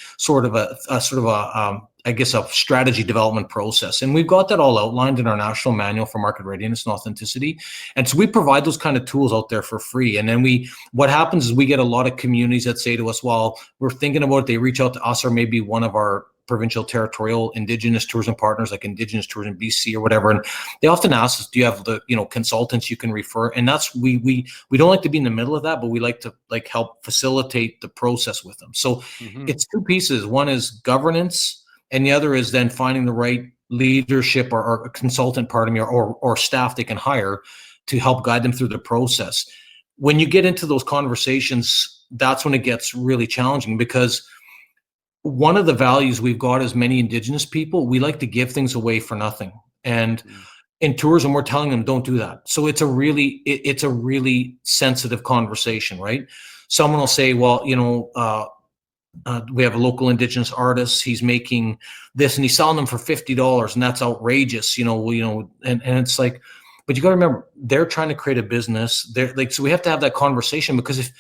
strategy development process. And we've got that all outlined in our national manual for market readiness and authenticity. And so we provide those kind of tools out there for free. And then what happens is we get a lot of communities that say to us, well, we're thinking about it. They reach out to us or maybe one of our provincial territorial Indigenous tourism partners like Indigenous Tourism BC or whatever. And they often ask us, do you have the, consultants you can refer? And that's, we don't like to be in the middle of that, but we like to help facilitate the process with them. So it's two pieces. One is governance, and the other is then finding the right leadership or consultant, or staff they can hire to help guide them through the process. When you get into those conversations, that's when it gets really challenging, because one of the values we've got as many Indigenous people, we like to give things away for nothing. And in tourism, we're telling them, don't do that. So it's a really sensitive conversation, right? Someone will say, well, we have a local Indigenous artist. He's making this and he's selling them for $50, and that's outrageous, and it's like, but you got to remember, they're trying to create a business. So we have to have that conversation, because if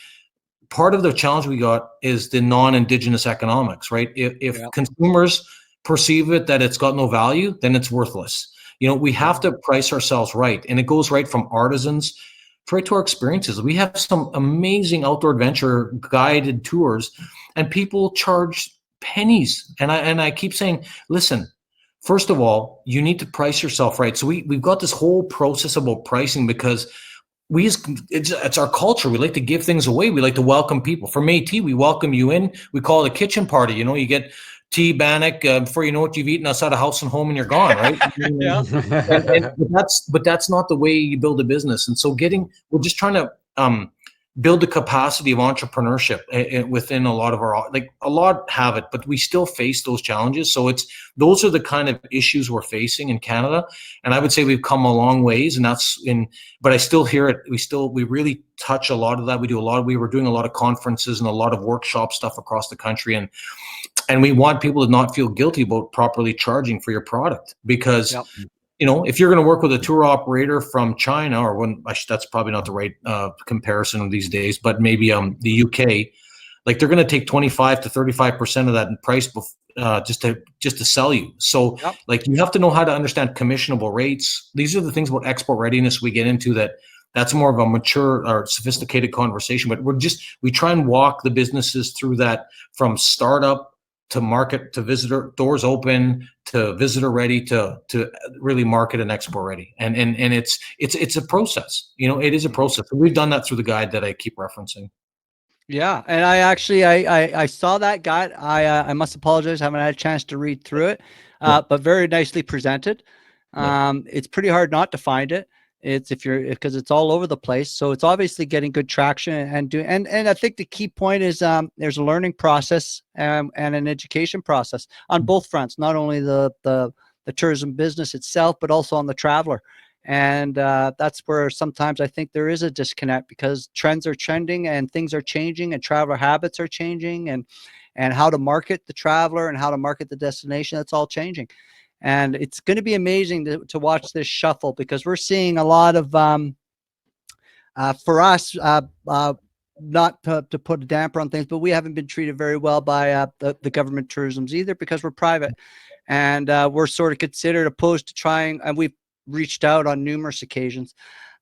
part of the challenge we got is the non-Indigenous economics, right? If consumers perceive it that it's got no value, then it's worthless. We have to price ourselves right, and it goes right from artisans right to our experiences. We have some amazing outdoor adventure guided tours, and people charge pennies. And I keep saying, listen, first of all, you need to price yourself right. So we've got this whole process about pricing, because it's our culture. We like to give things away. We like to welcome people. For Métis, we welcome you in. We call it a kitchen party. You get tea, bannock, before you know it, you've eaten outside of house and home and you're gone, right? Yeah. But that's not the way you build a business. And so we're just trying to build the capacity of entrepreneurship within a lot of a lot have it, but we still face those challenges. So those are the kind of issues we're facing in Canada. And I would say we've come a long ways, and but I still hear it. We really touch a lot of that. We were doing a lot of conferences and a lot of workshop stuff across the country. And we want people to not feel guilty about properly charging for your product, because if you're going to work with a tour operator from China, that's probably not the right comparison these days, but maybe the UK, they're going to take 25 to 35% of that in price just to sell you. So you have to know how to understand commissionable rates. These are the things about export readiness we get into that's more of a mature or sophisticated conversation, but we try and walk the businesses through that, from startup to market to visitor, doors open to visitor ready to really market and export ready. And it's a process. It is a process. We've done that through the guide that I keep referencing. Yeah, and I actually I saw that guide. I must apologize, I haven't had a chance to read through it, but very nicely presented. It's pretty hard not to find it. Because it's all over the place. So it's obviously getting good traction and I think the key point is there's a learning process and an education process on both fronts, not only the tourism business itself, but also on the traveler. And that's where sometimes I think there is a disconnect, because trends are trending and things are changing and traveler habits are changing, and how to market the traveler and how to market the destination, that's all changing. And it's going to be amazing to watch this shuffle, because we're seeing a lot of, for us, not to put a damper on things, but we haven't been treated very well by the government tourisms either, because we're private. And we're sort of considered opposed to trying, and we've reached out on numerous occasions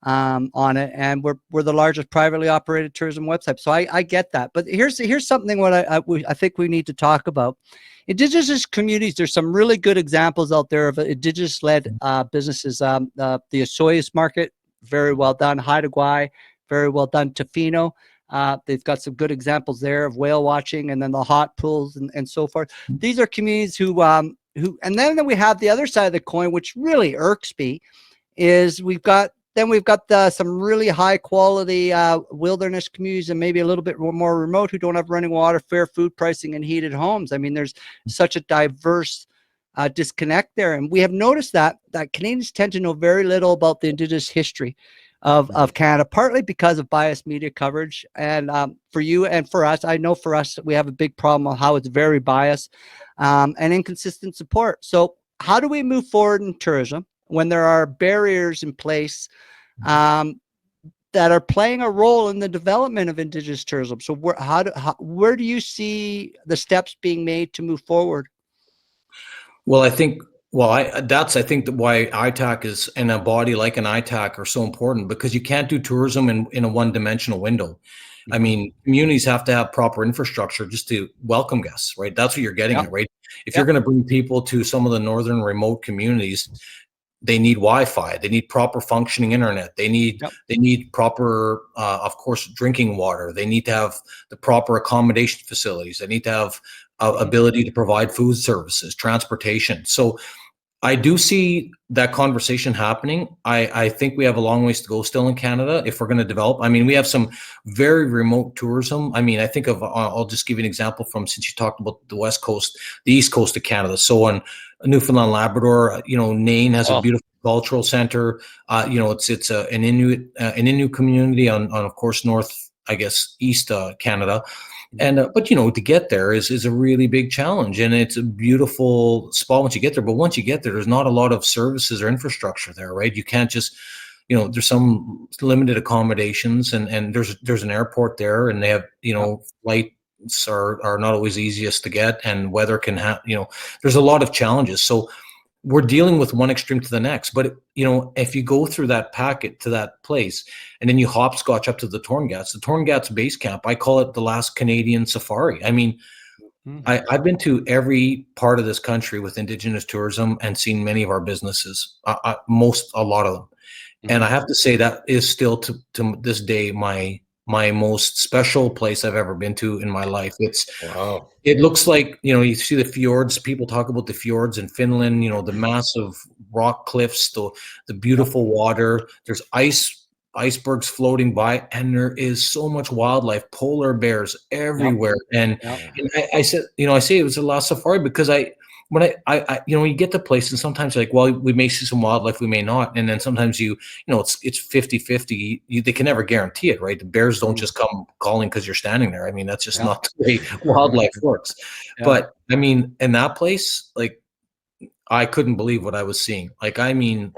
on it, and we're the largest privately operated tourism website. So I get that. But here's something what I think we need to talk about. Indigenous communities, there's some really good examples out there of Indigenous-led businesses. The Osoyoos Market, very well done. Haida Gwaii, very well done. Tofino, they've got some good examples there of whale watching, and then the hot pools and so forth. These are communities who, and then we have the other side of the coin, which really irks me, is we've got some really high quality wilderness communities, and maybe a little bit more remote, who don't have running water, fair food pricing, and heated homes. I mean, there's such a diverse disconnect there. And we have noticed that Canadians tend to know very little about the Indigenous history. of Canada, partly because of biased media coverage. And for you and for us, I know for us, we have a big problem on how it's very biased and inconsistent support. So how do we move forward in tourism when there are barriers in place that are playing a role in the development of Indigenous tourism? So where do you see the steps being made to move forward? Well, I think I think that why ITAC is and a body like an ITAC are so important, because you can't do tourism in a one-dimensional window. I mean, communities have to have proper infrastructure just to welcome guests, right? That's what you're getting at, right? If you're going to bring people to some of the northern remote communities, they need Wi-Fi, they need proper functioning internet, they need proper, of course, drinking water. They need to have the proper accommodation facilities. They need to have ability to provide food services, transportation. So I do see that conversation happening. I think we have a long ways to go still in Canada if we're going to develop. I mean, we have some very remote tourism. I mean, I think of, I'll just give you an example from, since you talked about the West Coast, the East Coast of Canada. So on Newfoundland, Labrador, Nain has a beautiful cultural center. It's an Inuit community on of course, north, I guess, east Canada. And but to get there is a really big challenge, and it's a beautiful spot once you get there. But once you get there, there's not a lot of services or infrastructure there, right? You can't just, there's some limited accommodations, and there's an airport there, and they have, flights are not always easiest to get, and weather can have, there's a lot of challenges. So we're dealing with one extreme to the next. But if you go through that packet to that place, and then you hopscotch up to the Torngats base camp, I call it the last Canadian safari. I mean, I've been to every part of this country with Indigenous tourism and seen many of our businesses, a lot of them. And I have to say that is still to this day my most special place I've ever been to in my life. It looks like, you see the fjords. People talk about the fjords in Finland, the massive rock cliffs, the beautiful water. There's icebergs floating by, and there is so much wildlife, polar bears everywhere. And I said, I say it was a last safari because when you get to places, and sometimes you're like, well, we may see some wildlife, we may not. And then sometimes it's 50-50. They can never guarantee it, right? The bears don't just come calling because you're standing there. I mean, that's just not the way wildlife works. But I mean, in that place, like, I couldn't believe what I was seeing. Like, I mean,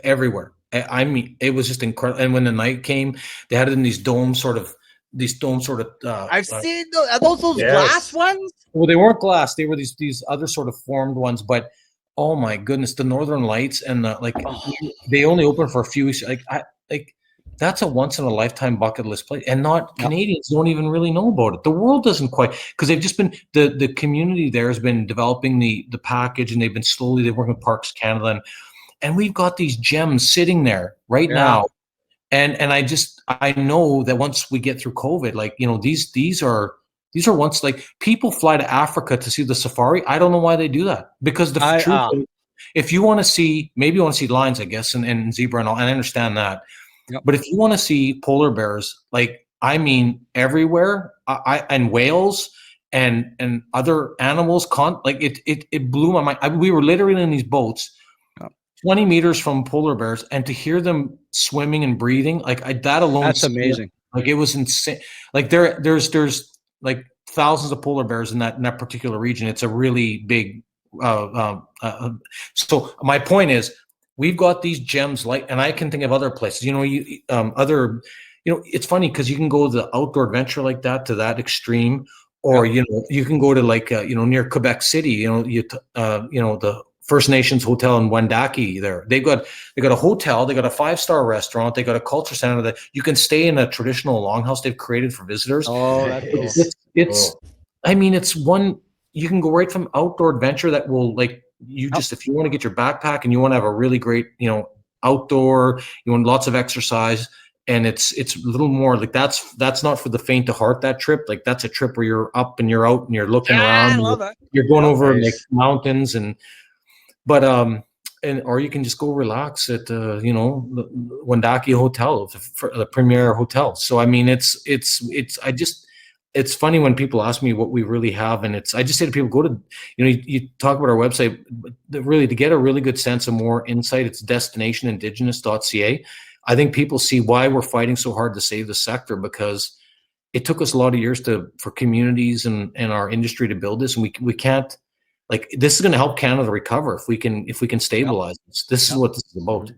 everywhere. I mean, it was just incredible. And when the night came, they had it in these dome sort of. I've seen those. Are those glass ones? Well, they weren't glass. They were these other sort of formed ones. But oh my goodness, the Northern Lights and they only open for a few weeks. Like that's a once in a lifetime bucket list place, and Canadians don't even really know about it. The world doesn't quite, because they've just been the community there has been developing the package, and they've working with Parks Canada, and we've got these gems sitting there right now. And I know that once we get through COVID, like, these are once, like, people fly to Africa to see the safari. I don't know why they do that, because if you want to see, maybe you want to see lions, I guess, and zebra and all, and I understand that. But if you want to see polar bears, like, I mean, everywhere, and whales and other animals, it blew my mind. We were literally in these boats 20 meters from polar bears, and to hear them swimming and breathing, like, that alone, that's amazing. Like, it was insane. Like, there's like thousands of polar bears in that particular region. It's a really big. So my point is, we've got these gems, and I can think of other places. It's funny because you can go to the outdoor adventure like that, to that extreme, or you can go to near Quebec City. The First Nations hotel in Wendake there. They got a hotel, they got a 5-star restaurant, they got a culture center that you can stay in, a traditional longhouse they've created for visitors. Oh, that's cool. I mean, it's one, you can go right from outdoor adventure that will, like, if you want to get your backpack and you want to have a really great, outdoor, you want lots of exercise, and it's a little more like, that's not for the faint of heart, that trip. Like, that's a trip where you're up and you're out and you're looking around. I love that. You're going over like mountains but or you can just go relax at the Wendake Hotel, the premier hotel. So I mean, it's funny when people ask me what we really have, and I just say to people, go to, you talk about our website, but really, to get a really good sense of more insight, it's destinationindigenous.ca. I think people see why we're fighting so hard to save the sector, because it took us a lot of years for communities and our industry to build this, and we can't, like, this is going to help Canada recover if we can stabilize this. This is what this is about.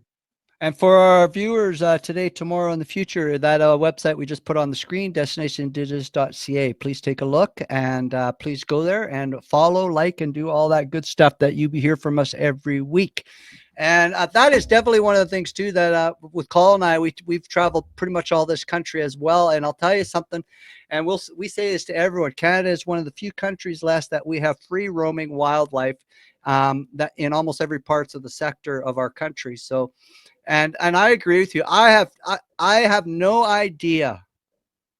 And for our viewers today, tomorrow, in the future, that website we just put on the screen, destinationindigenous.ca. Please take a look, and please go there and follow, like, and do all that good stuff that you hear from us every week. And that is definitely one of the things too that with Colin and I, we've traveled pretty much all this country as well. And I'll tell you something, and we say this to everyone: Canada is one of the few countries left that we have free roaming wildlife that in almost every parts of the sector of our country. So. And I agree with you. I have no idea.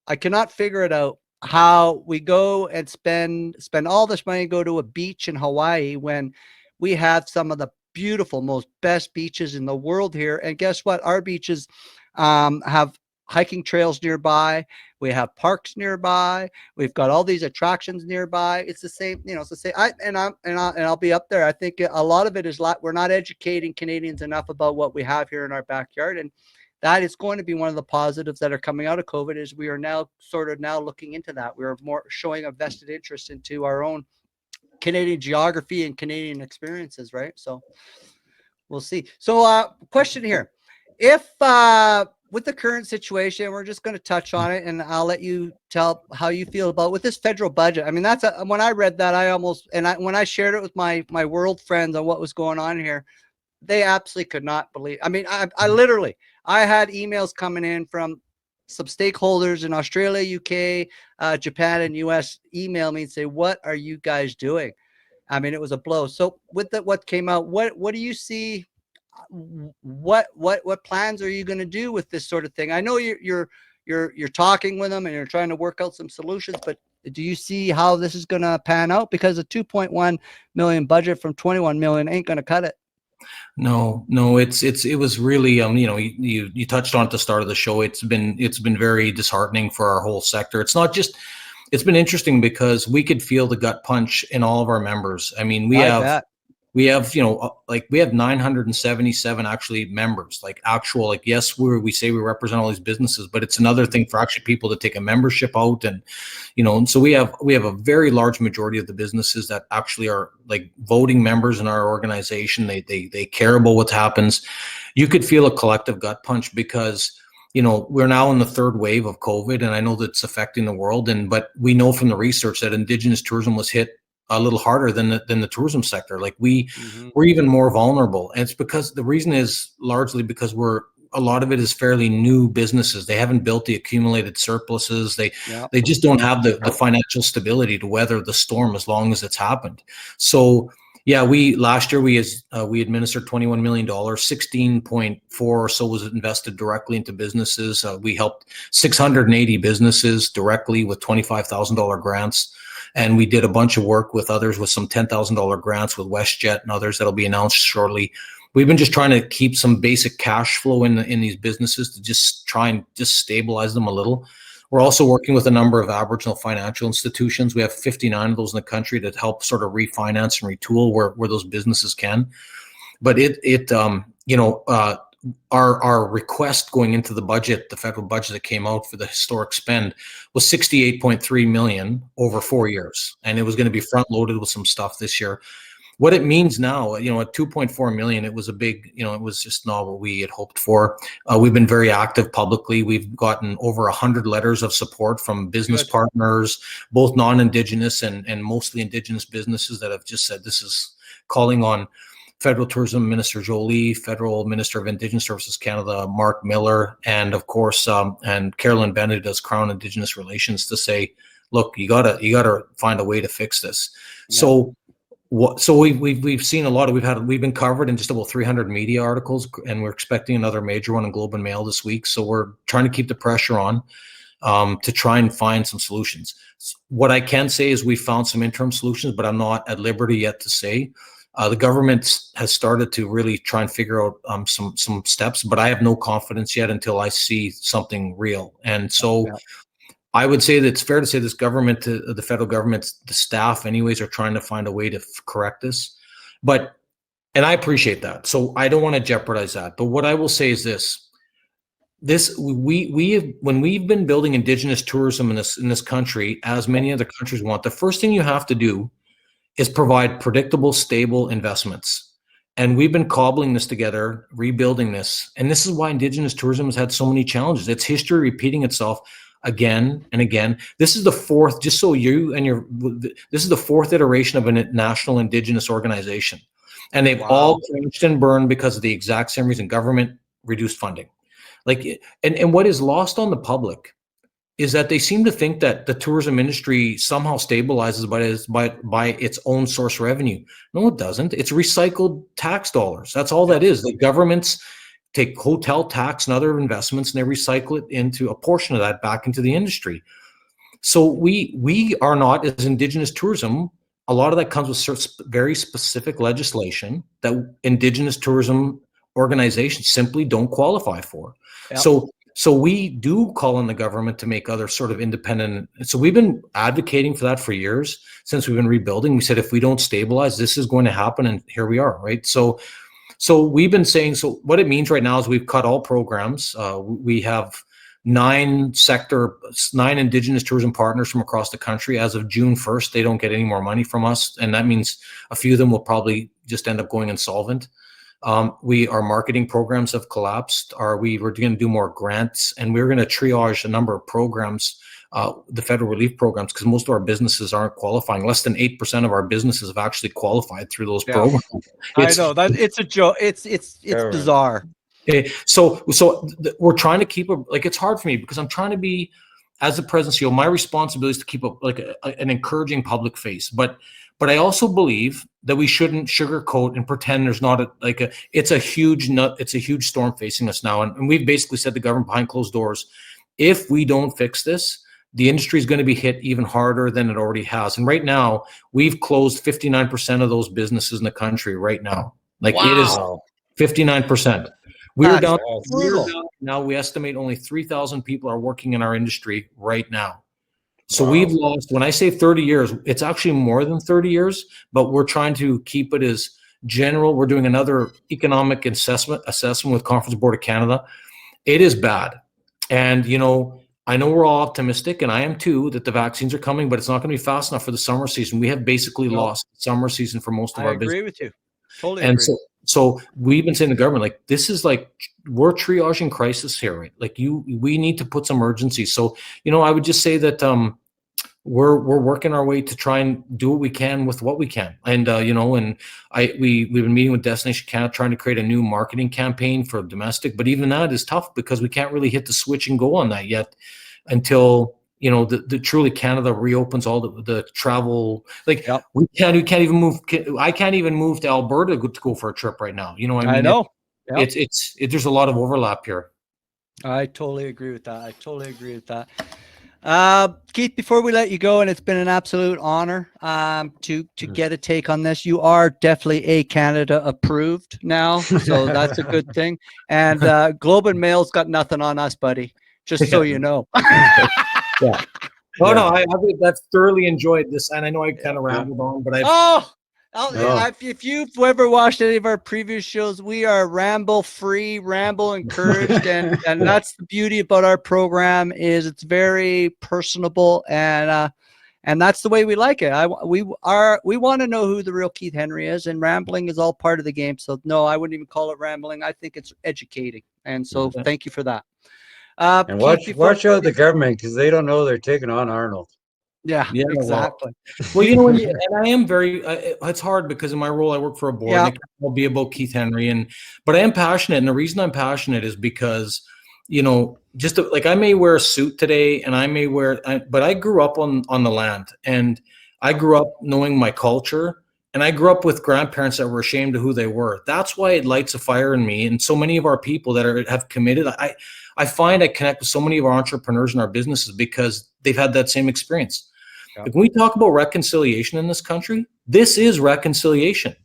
I cannot figure it out how we go and spend all this money and go to a beach in Hawaii when we have some of the beautiful, most best beaches in the world here. And guess what? Our beaches have hiking trails nearby. We have parks nearby. We've got all these attractions nearby. It's the same, it's the same. I'll be up there. I think a lot of it is we're not educating Canadians enough about what we have here in our backyard, and that is going to be one of the positives that are coming out of COVID. Is we are now looking into that. We are more showing a vested interest into our own Canadian geography and Canadian experiences, right? So we'll see. So question here: if with the current situation, we're just going to touch on it, and I'll let you tell how you feel about with this federal budget. I mean, when I read that, when I shared it with my world friends on what was going on here, they absolutely could not believe. I mean, I literally had emails coming in from some stakeholders in Australia, UK, Japan, and US email me and say, "What are you guys doing?" I mean, it was a blow. So with what came out, what do you see? What plans are you going to do with this sort of thing? I know you're talking with them and you're trying to work out some solutions, but do you see how this is going to pan out? Because a 2.1 million budget from 21 million ain't going to cut it. No, it was really, you touched on at the start of the show. It's been very disheartening for our whole sector. It's been interesting because we could feel the gut punch in all of our members. I mean, we have 977 actually members, yes, we say we represent all these businesses, but it's another thing for actually people to take a membership out. And so we have a very large majority of the businesses that actually are like voting members in our organization. They care about what happens. You could feel a collective gut punch because we're now in the third wave of COVID, and I know that's affecting the world. But we know from the research that Indigenous tourism was hit a little harder than the tourism sector. Like we're even more vulnerable. And it's because the reason is largely because a lot of it is fairly new businesses. They haven't built the accumulated surpluses. They just don't have the financial stability to weather the storm as long as it's happened. So last year we administered $21 million, 16.4 or so was invested directly into businesses. We helped 680 businesses directly with $25,000 grants. And we did a bunch of work with others with some $10,000 grants with WestJet and others that'll be announced shortly. We've been just trying to keep some basic cash flow in these businesses to just try and just stabilize them a little. We're also working with a number of Aboriginal financial institutions. We have 59 of those in the country that help sort of refinance and retool where those businesses can. But our request going into the budget, the federal budget that came out for the historic spend, was $68.3 million over 4 years, and it was going to be front loaded with some stuff this year. What it means now, at 2.4 million, it was a big, it was just not what we had hoped for. We've been very active publicly. We've gotten over 100 letters of support from business partners, both non-Indigenous and mostly Indigenous businesses that have just said this is calling on Federal Tourism Minister Jolie, Federal Minister of Indigenous Services Canada, Mark Miller, and of course, and Carolyn Bennett does Crown Indigenous Relations to say, look, you gotta find a way to fix this. Yeah. So we've seen a lot of, we've been covered in just about 300 media articles, and we're expecting another major one in Globe and Mail this week. So we're trying to keep the pressure on to try and find some solutions. What I can say is we found some interim solutions, but I'm not at liberty yet to say. The government has started to really try and figure out some steps, but I have no confidence yet until I see something real. And so I would say that it's fair to say this government, the federal government, the staff anyways, are trying to find a way to correct this. And I appreciate that. So I don't want to jeopardize that. But what I will say is this. when we've been building Indigenous tourism in this country, as many other countries want, the first thing you have to do is provide predictable, stable investments. And we've been cobbling this together, rebuilding this. And this is why Indigenous tourism has had so many challenges. It's history repeating itself again and again. This is the fourth, just so this is the fourth iteration of a national Indigenous organization. And they've all crashed and burned because of the exact same reason: government reduced funding. And what is lost on the public is that they seem to think that the tourism industry somehow stabilizes by its own source revenue. No, it doesn't. It's recycled tax dollars. That's all that is. The governments take hotel tax and other investments, and they recycle it into a portion of that back into the industry. So we are not, as Indigenous tourism, a lot of that comes with very specific legislation that Indigenous tourism organizations simply don't qualify for. Yep. So we do call on the government to make other sort of independent. So we've been advocating for that for years, since we've been rebuilding. We said, if we don't stabilize, this is going to happen. And here we are, right? So we've been saying, so what it means right now is we've cut all programs. We have 9 Indigenous tourism partners from across the country. As of June 1st, they don't get any more money from us. And that means a few of them will probably just end up going insolvent. Our marketing programs have collapsed. We're going to do more grants, and we're going to triage a number of programs, the federal relief programs, because most of our businesses aren't qualifying. Less than 8% of our businesses have actually qualified through those programs. I know that it's a joke. It's bizarre. So we're trying to keep it's hard for me because I'm trying to be, as the president CEO, my responsibility is to keep an encouraging public face, but I also believe that we shouldn't sugarcoat and pretend there's not it's a huge storm facing us now. And we've basically said to the government behind closed doors, if we don't fix this, the industry is going to be hit even harder than it already has. And right now, we've closed 59% of those businesses in the country right now. It is 59%. We're down now. We estimate only 3,000 people are working in our industry right now. So we've lost, when I say 30 years, it's actually more than 30 years, but we're trying to keep it as general. We're doing another economic assessment with Conference Board of Canada. It is bad. And, I know we're all optimistic, and I am too, that the vaccines are coming, but it's not going to be fast enough for the summer season. We have basically lost the summer season for most of our business. I agree with you. Totally and agree. So we've been saying to the government, this is we're triaging crisis here, right? We need to put some urgency. So, I would just say that we're working our way to try and do what we can with what we can. And, we've been meeting with Destination Canada, trying to create a new marketing campaign for domestic, but even that is tough because we can't really hit the switch and go on that yet until, the truly Canada reopens all the travel. We can't even move. I can't even move to Alberta to go for a trip right now. I know. There's a lot of overlap here. I totally agree with that. Keith, before we let you go, and it's been an absolute honor to get a take on this. You are definitely ehCanada approved now, so that's a good thing. And Globe and Mail's got nothing on us, buddy. Just so you know. Yeah. Oh no, I've thoroughly enjoyed this, and I know I kind of rambled on, but if you've ever watched any of our previous shows, we are ramble free, ramble encouraged, and that's the beauty about our program is it's very personable, and that's the way we like it. We want to know who the real Keith Henry is, and rambling is all part of the game. So no, I wouldn't even call it rambling. I think it's educating, and so thank you for that. And watch out the government, because they don't know they're taking on Arnold. Yeah, exactly. Well, and I am very. It's hard because in my role, I work for a board. Yeah. And it will be about Keith Henry, but I am passionate, and the reason I'm passionate is because, I may wear a suit today, and I may but I grew up on the land, and I grew up knowing my culture, and I grew up with grandparents that were ashamed of who they were. That's why it lights a fire in me, and so many of our people that have committed. I find I connect with so many of our entrepreneurs in our businesses because they've had that same experience. Yeah. When we talk about reconciliation in this country, this is reconciliation.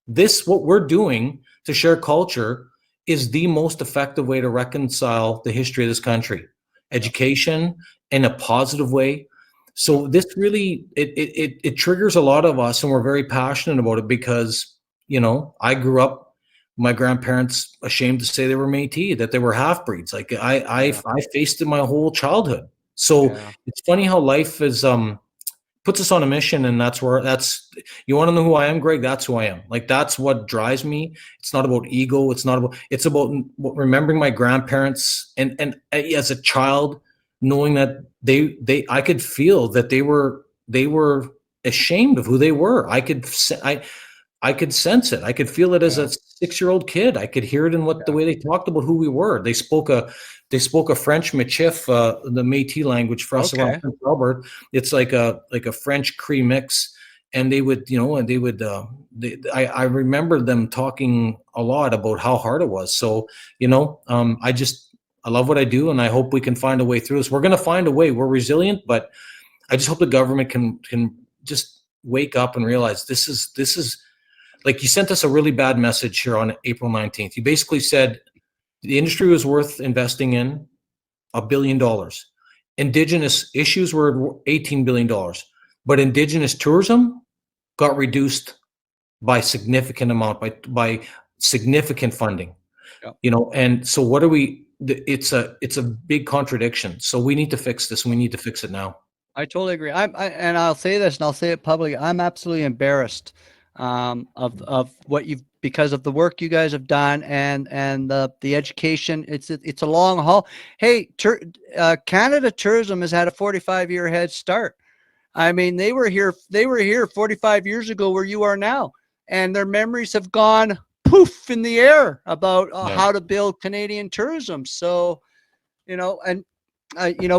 What we're doing to share culture is the most effective way to reconcile the history of this country. Education in a positive way. So this really, it triggers a lot of us, and we're very passionate about it because, I grew up, my grandparents ashamed to say they were Métis, that they were half breeds. Like I faced it my whole childhood. So it's funny how life is puts us on a mission, and you want to know who I am, Greg? That's who I am. Like, that's what drives me. It's not about ego. It's about remembering my grandparents, and as a child, knowing that I could feel that they were ashamed of who they were. I could sense it. I could feel it as a 6-year-old kid. I could hear it in the way they talked about who we were. They spoke a French Michif, the Métis language for us around Prince Albert. It's like a French Cree mix, and I remember them talking a lot about how hard it was. So I love what I do, and I hope we can find a way through this. We're going to find a way. We're resilient, but I just hope the government can just wake up and realize this is. Like, you sent us a really bad message here on April 19th. You basically said the industry was worth investing in $1 billion. Indigenous issues were $18 billion, but Indigenous tourism got reduced by significant amount, by significant funding. Yep. And so what are we? It's a big contradiction. So we need to fix this, and we need to fix it now. I totally agree. And I'll say this, and I'll say it publicly. I'm absolutely embarrassed of what because of the work you guys have done and the education. It's a long haul. Hey, Canada tourism has had a 45-year head start. I mean, they were here 45 years ago where you are now, and their memories have gone poof in the air about how to build Canadian tourism. So, and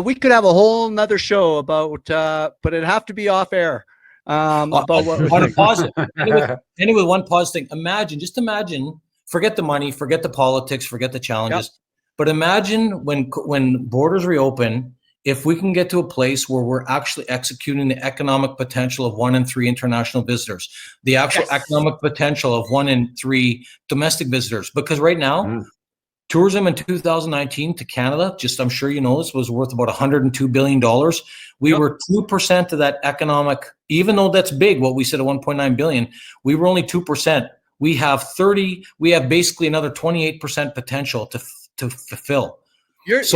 we could have a whole nother show about, but it'd have to be off air. About what on a positive. Anyway, one positive thing. Just imagine, forget the money, forget the politics, forget the challenges, but imagine when borders reopen, if we can get to a place where we're actually executing the economic potential of 1 in 3 international visitors, the actual economic potential of 1 in 3 domestic visitors, because right now, tourism in 2019 to Canada, I'm sure you know this, was worth about $102 billion. We were 2% of that economic, even though that's big, what we said at 1.9 billion, we were only 2%. We have basically another 28% potential to fulfill. It's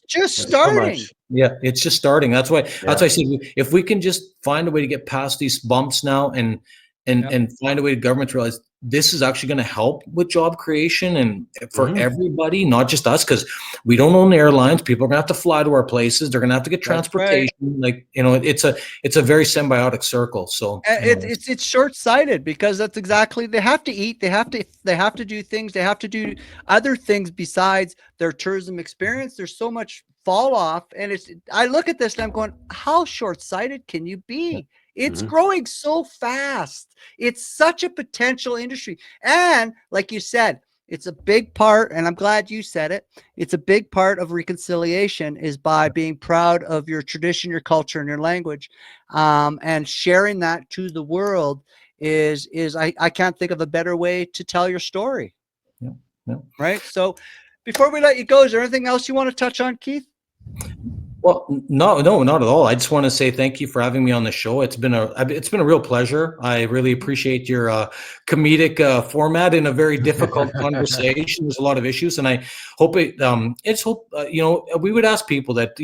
just starting. It's just starting. That's why I said, if we can just find a way to get past these bumps now and find a way to government to realize this is actually going to help with job creation and for everybody, not just us, because we don't own the airlines. People are going to have to fly to our places. They're going to have to get transportation. Right. It's a very symbiotic circle. So it's short-sighted, because that's exactly, they have to eat. They have to do things. They have to do other things besides their tourism experience. There's so much fall off. And I look at this and I'm going, how short-sighted can you be? It's growing so fast. It's such a potential industry. And like you said, it's a big part, and I'm glad you said it. It's a big part of reconciliation is by being proud of your tradition, your culture, and your language, and sharing that to the world I can't think of a better way to tell your story. Yeah. Right. So before we let you go, is there anything else you want to touch on, Keith? Well, no, not at all. I just want to say thank you for having me on the show. It's been a real pleasure. I really appreciate your comedic format in a very difficult conversation. There's a lot of issues, and I hope we would ask people that,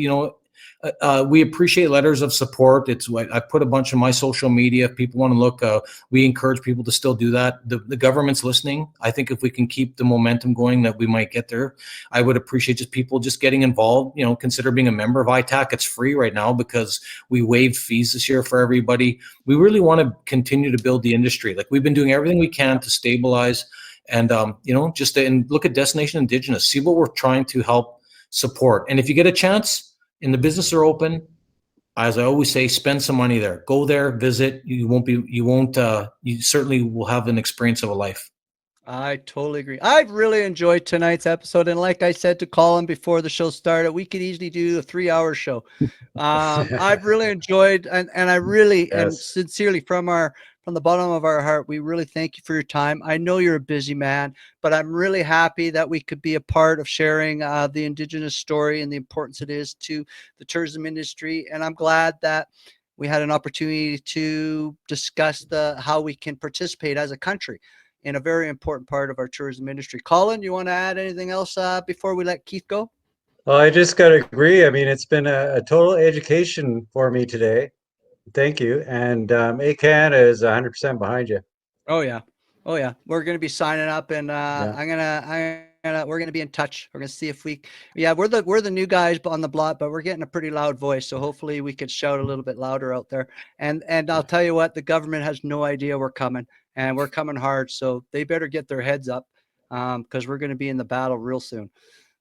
we appreciate letters of support. I put a bunch of my social media. If people want to look, we encourage people to still do that. The government's listening. I think if we can keep the momentum going, that we might get there. I would appreciate just people just getting involved. Consider being a member of ITAC. It's free right now because we waived fees this year for everybody. We really want to continue to build the industry. Like, we've been doing everything we can to stabilize and and look at Destination Indigenous, see what we're trying to help support. And if you get a chance, and the business are open, as I always say, spend some money there. Go there, visit. You certainly will have an experience of a life. I totally agree. I've really enjoyed tonight's episode. And like I said to Colin before the show started, we could easily do a 3-hour show. I've really enjoyed, and I really, and sincerely from the bottom of our heart, we really thank you for your time. I know you're a busy man, but I'm really happy that we could be a part of sharing the Indigenous story and the importance it is to the tourism industry. And I'm glad that we had an opportunity to discuss how we can participate as a country in a very important part of our tourism industry. Colin, you want to add anything else before we let Keith go? Well, I just got to agree. I mean, it's been a total education for me today. Thank you. And ehCanada is 100% behind you. Oh yeah. Oh yeah. We're going to be signing up, and Yeah. we're going to be in touch. We're going to see if we're the new guys on the block, but we're getting a pretty loud voice. So hopefully we could shout a little bit louder out there. And I'll tell you what, the government has no idea we're coming, and we're coming hard. So they better get their heads up, because we're going to be in the battle real soon.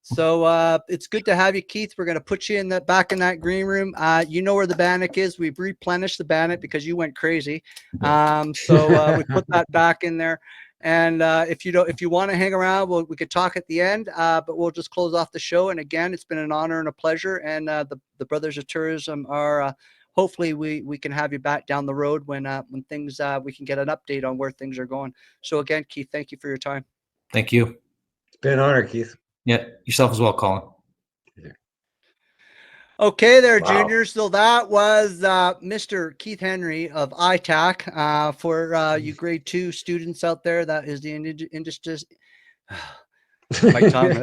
So it's good to have you, Keith. We're going to put you back in that green room. You know where the bannock is. We've replenished the bannock because you went crazy. So we put that back in there. And if you want to hang around, we could talk at the end, but we'll just close off the show. And again, it's been an honor and a pleasure. And the Brothers of Tourism are hopefully we can have you back down the road when things we can get an update on where things are going. So again, Keith, thank you for your time. Thank you. It's been an honor, Keith. Yeah, yourself as well, Colin. Okay there, Wow. Junior. So that was Mr. Keith Henry of ITAC. For you grade 2 students out there, that is the Indigenous. My tongue.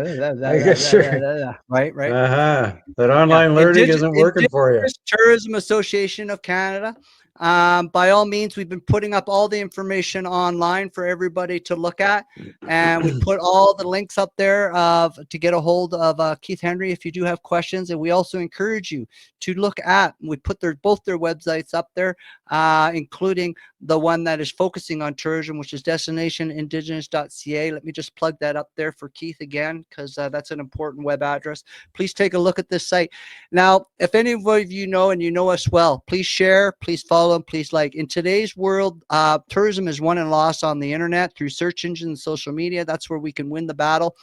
Sure. Right. That online learning isn't working for you. Indigenous Tourism Association of Canada. By all means, we've been putting up all the information online for everybody to look at, and we put all the links up there to get a hold of Keith Henry if you do have questions. And we also encourage you to look at. We put both their websites up there, including the one that is focusing on tourism, which is destinationindigenous.ca. Let me just plug that up there for Keith again, because that's an important web address. Please take a look at this site. Now, if any of you know and you know us well, please share, please follow, and please like. In today's world, tourism is won and lost on the internet through search engines and social media. That's where we can win the battle.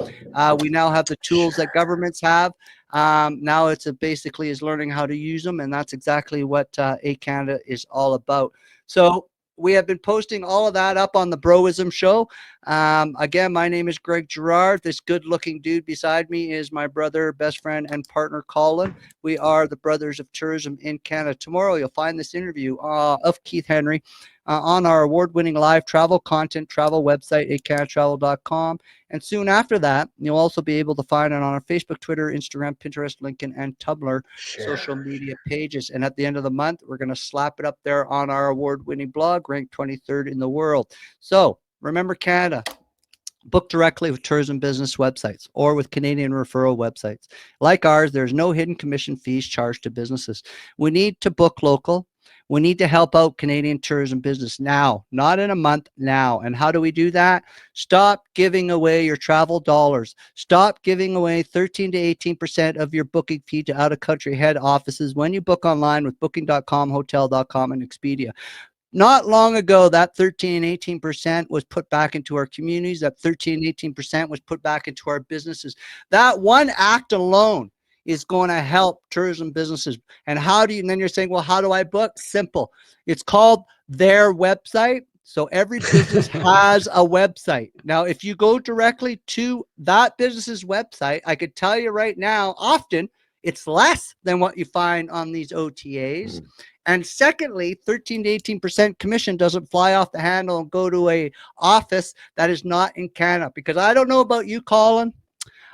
We now have the tools that governments have. Now it's basically is learning how to use them, and that's exactly what ehCanada is all about. So we have been posting all of that up on the Broism Show. Again, my name is Greg Gerard. This good-looking dude beside me is my brother, best friend, and partner, Colin. We are the Brothers of Tourism in Canada. Tomorrow, you'll find this interview of Keith Henry on our award-winning live travel content, travel website, ehCanadaTravel.com. And soon after that, you'll also be able to find it on our Facebook, Twitter, Instagram, Pinterest, LinkedIn, and Tumblr social media pages. And at the end of the month, we're going to slap it up there on our award-winning blog, ranked 23rd in the world. So remember, Canada, book directly with tourism business websites or with Canadian referral websites. Like ours, there's no hidden commission fees charged to businesses. We need to book local. We need to help out Canadian tourism business now, not in a month, now. And how do we do that? Stop giving away your travel dollars. Stop giving away 13 to 18% of your booking fee to out-of-country head offices when you book online with Booking.com, Hotel.com, and Expedia. Not long ago, that 13 and 18% was put back into our communities. That 13 and 18% was put back into our businesses. That one act alone is going to help tourism businesses. And then you're saying, well, how do I book? Simple. It's called their website. So every business has a website. Now, if you go directly to that business's website, I could tell you right now, often it's less than what you find on these OTAs. And secondly, 13 to 18% commission doesn't fly off the handle and go to a office that is not in Canada. Because I don't know about you, Colin,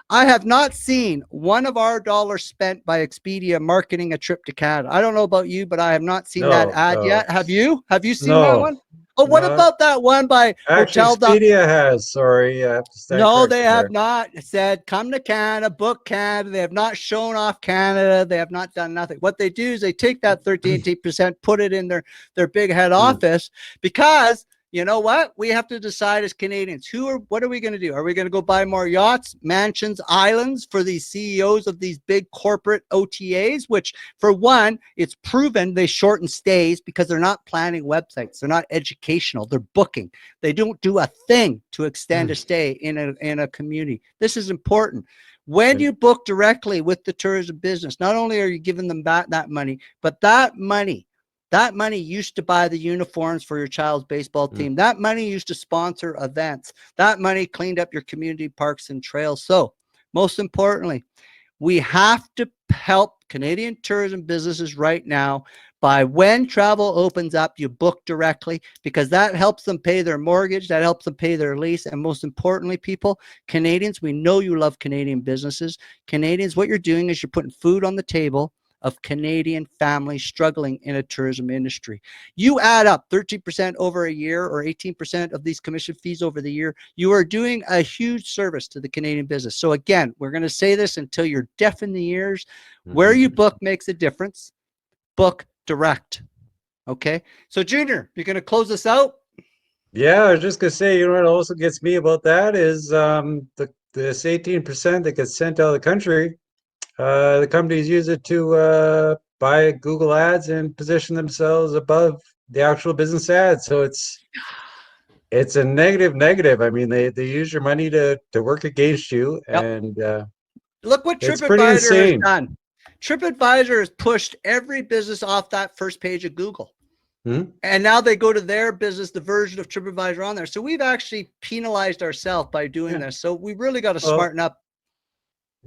I have not seen one of our dollars spent by Expedia marketing a trip to Canada. I don't know about you, but I have not seen that ad yet. Have you? Have you seen that one? Oh, what about that one by Actually, Hotel? Expedia has. Sorry, I have to stand No, corrected they have there. not said, come to Canada, book Canada. They have not shown off Canada. They have not done nothing. What they do is they take that 13%, put it in their big head office, because you know what? We have to decide as Canadians, what are we going to do? Are we going to go buy more yachts, mansions, islands for these CEOs of these big corporate OTAs, which for one, it's proven they shorten stays because they're not planning websites. They're not educational. They're booking. They don't do a thing to extend a stay in a community. This is important. When you book directly with the tourism business, not only are you giving them back that money, but that money used to buy the uniforms for your child's baseball team. That money used to sponsor events. That money cleaned up your community parks and trails. So most importantly, we have to help Canadian tourism businesses right now by when travel opens up, you book directly, because that helps them pay their mortgage, that helps them pay their lease. And most importantly, people, Canadians, we know you love Canadian businesses. Canadians, what you're doing is you're putting food on the table of Canadian families struggling in a tourism industry. You add up 13% over a year or 18% of these commission fees over the year, you are doing a huge service to the Canadian business. So again, we're going to say this until you're deaf in the ears. Where you book makes a difference. Book direct. Okay. So Junior, you're going to close this out? Yeah, I was just gonna say, you know what also gets me about that is this 18% that gets sent out of the country. The companies use it to buy Google ads and position themselves above the actual business ads. So it's a negative. I mean, they use your money to work against you, and look what it's pretty TripAdvisor has insane. done. TripAdvisor has pushed every business off that first page of Google. And now they go to their business, the version of TripAdvisor on there. So we've actually penalized ourselves by doing this. So we really got to smarten up.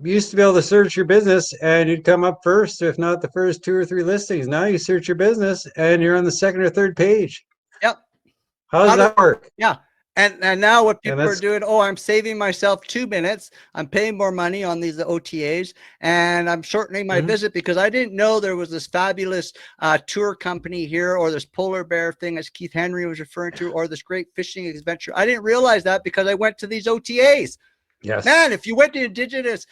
You used to be able to search your business and you'd come up first, if not the first 2 or 3 listings. Now you search your business and you're on the 2nd or 3rd page. Yep. How does that work? Yeah. And now what people are doing, oh, I'm saving myself 2 minutes. I'm paying more money on these OTAs, and I'm shortening my visit because I didn't know there was this fabulous tour company here, or this polar bear thing, as Keith Henry was referring to, or this great fishing adventure. I didn't realize that because I went to these OTAs. Yes. Man, if you went to Indigenous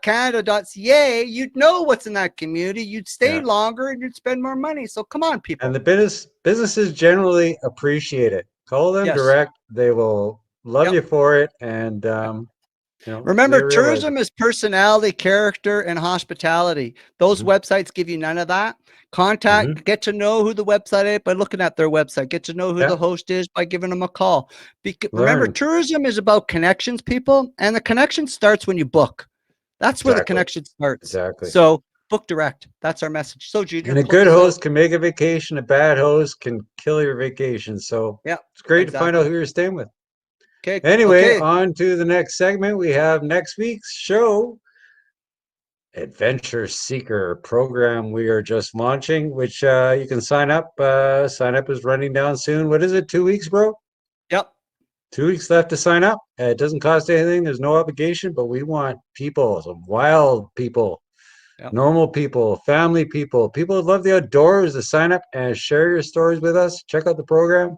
Canada.ca, you'd know what's in that community. You'd stay longer and you'd spend more money. So come on, people. And the businesses generally appreciate it. Call them direct. They will love you for it. And you know, remember, tourism is personality, character, and hospitality. Those websites give you none of that. Contact, get to know who the website is by looking at their website. Get to know who the host is by giving them a call. Remember, tourism is about connections, people, and the connection starts when you book. That's where the connection starts. Exactly. So book direct. That's our message. So, Junior, and a good host can make a vacation. A bad host can kill your vacation. So it's great to find out who you're staying with. Okay. Anyway, on to the next segment. We have next week's show, Adventure Seeker program we are just launching, which you can sign up. Sign up is running down soon. What is it? 2 weeks, bro? Yep. 2 weeks left to sign up. It doesn't cost anything. There's no obligation, but we want people, some wild people, normal people, family people, people that love the outdoors to sign up and share your stories with us. Check out the program.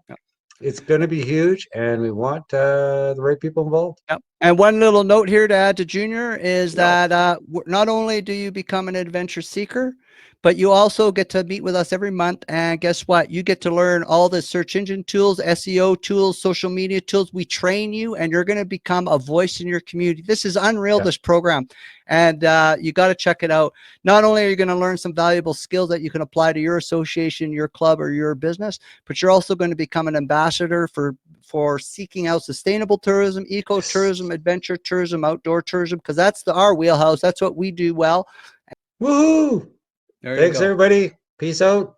It's going to be huge, and we want the right people involved. Yep. And one little note here to add to Junior is that not only do you become an adventure seeker, but you also get to meet with us every month. And guess what? You get to learn all the search engine tools, SEO tools, social media tools. We train you, and you're going to become a voice in your community. This is unreal, this program. And you got to check it out. Not only are you going to learn some valuable skills that you can apply to your association, your club, or your business, but you're also going to become an ambassador for seeking out sustainable tourism, ecotourism, adventure tourism, outdoor tourism, because that's our wheelhouse. That's what we do well. Woohoo! Thanks, everybody. Peace out.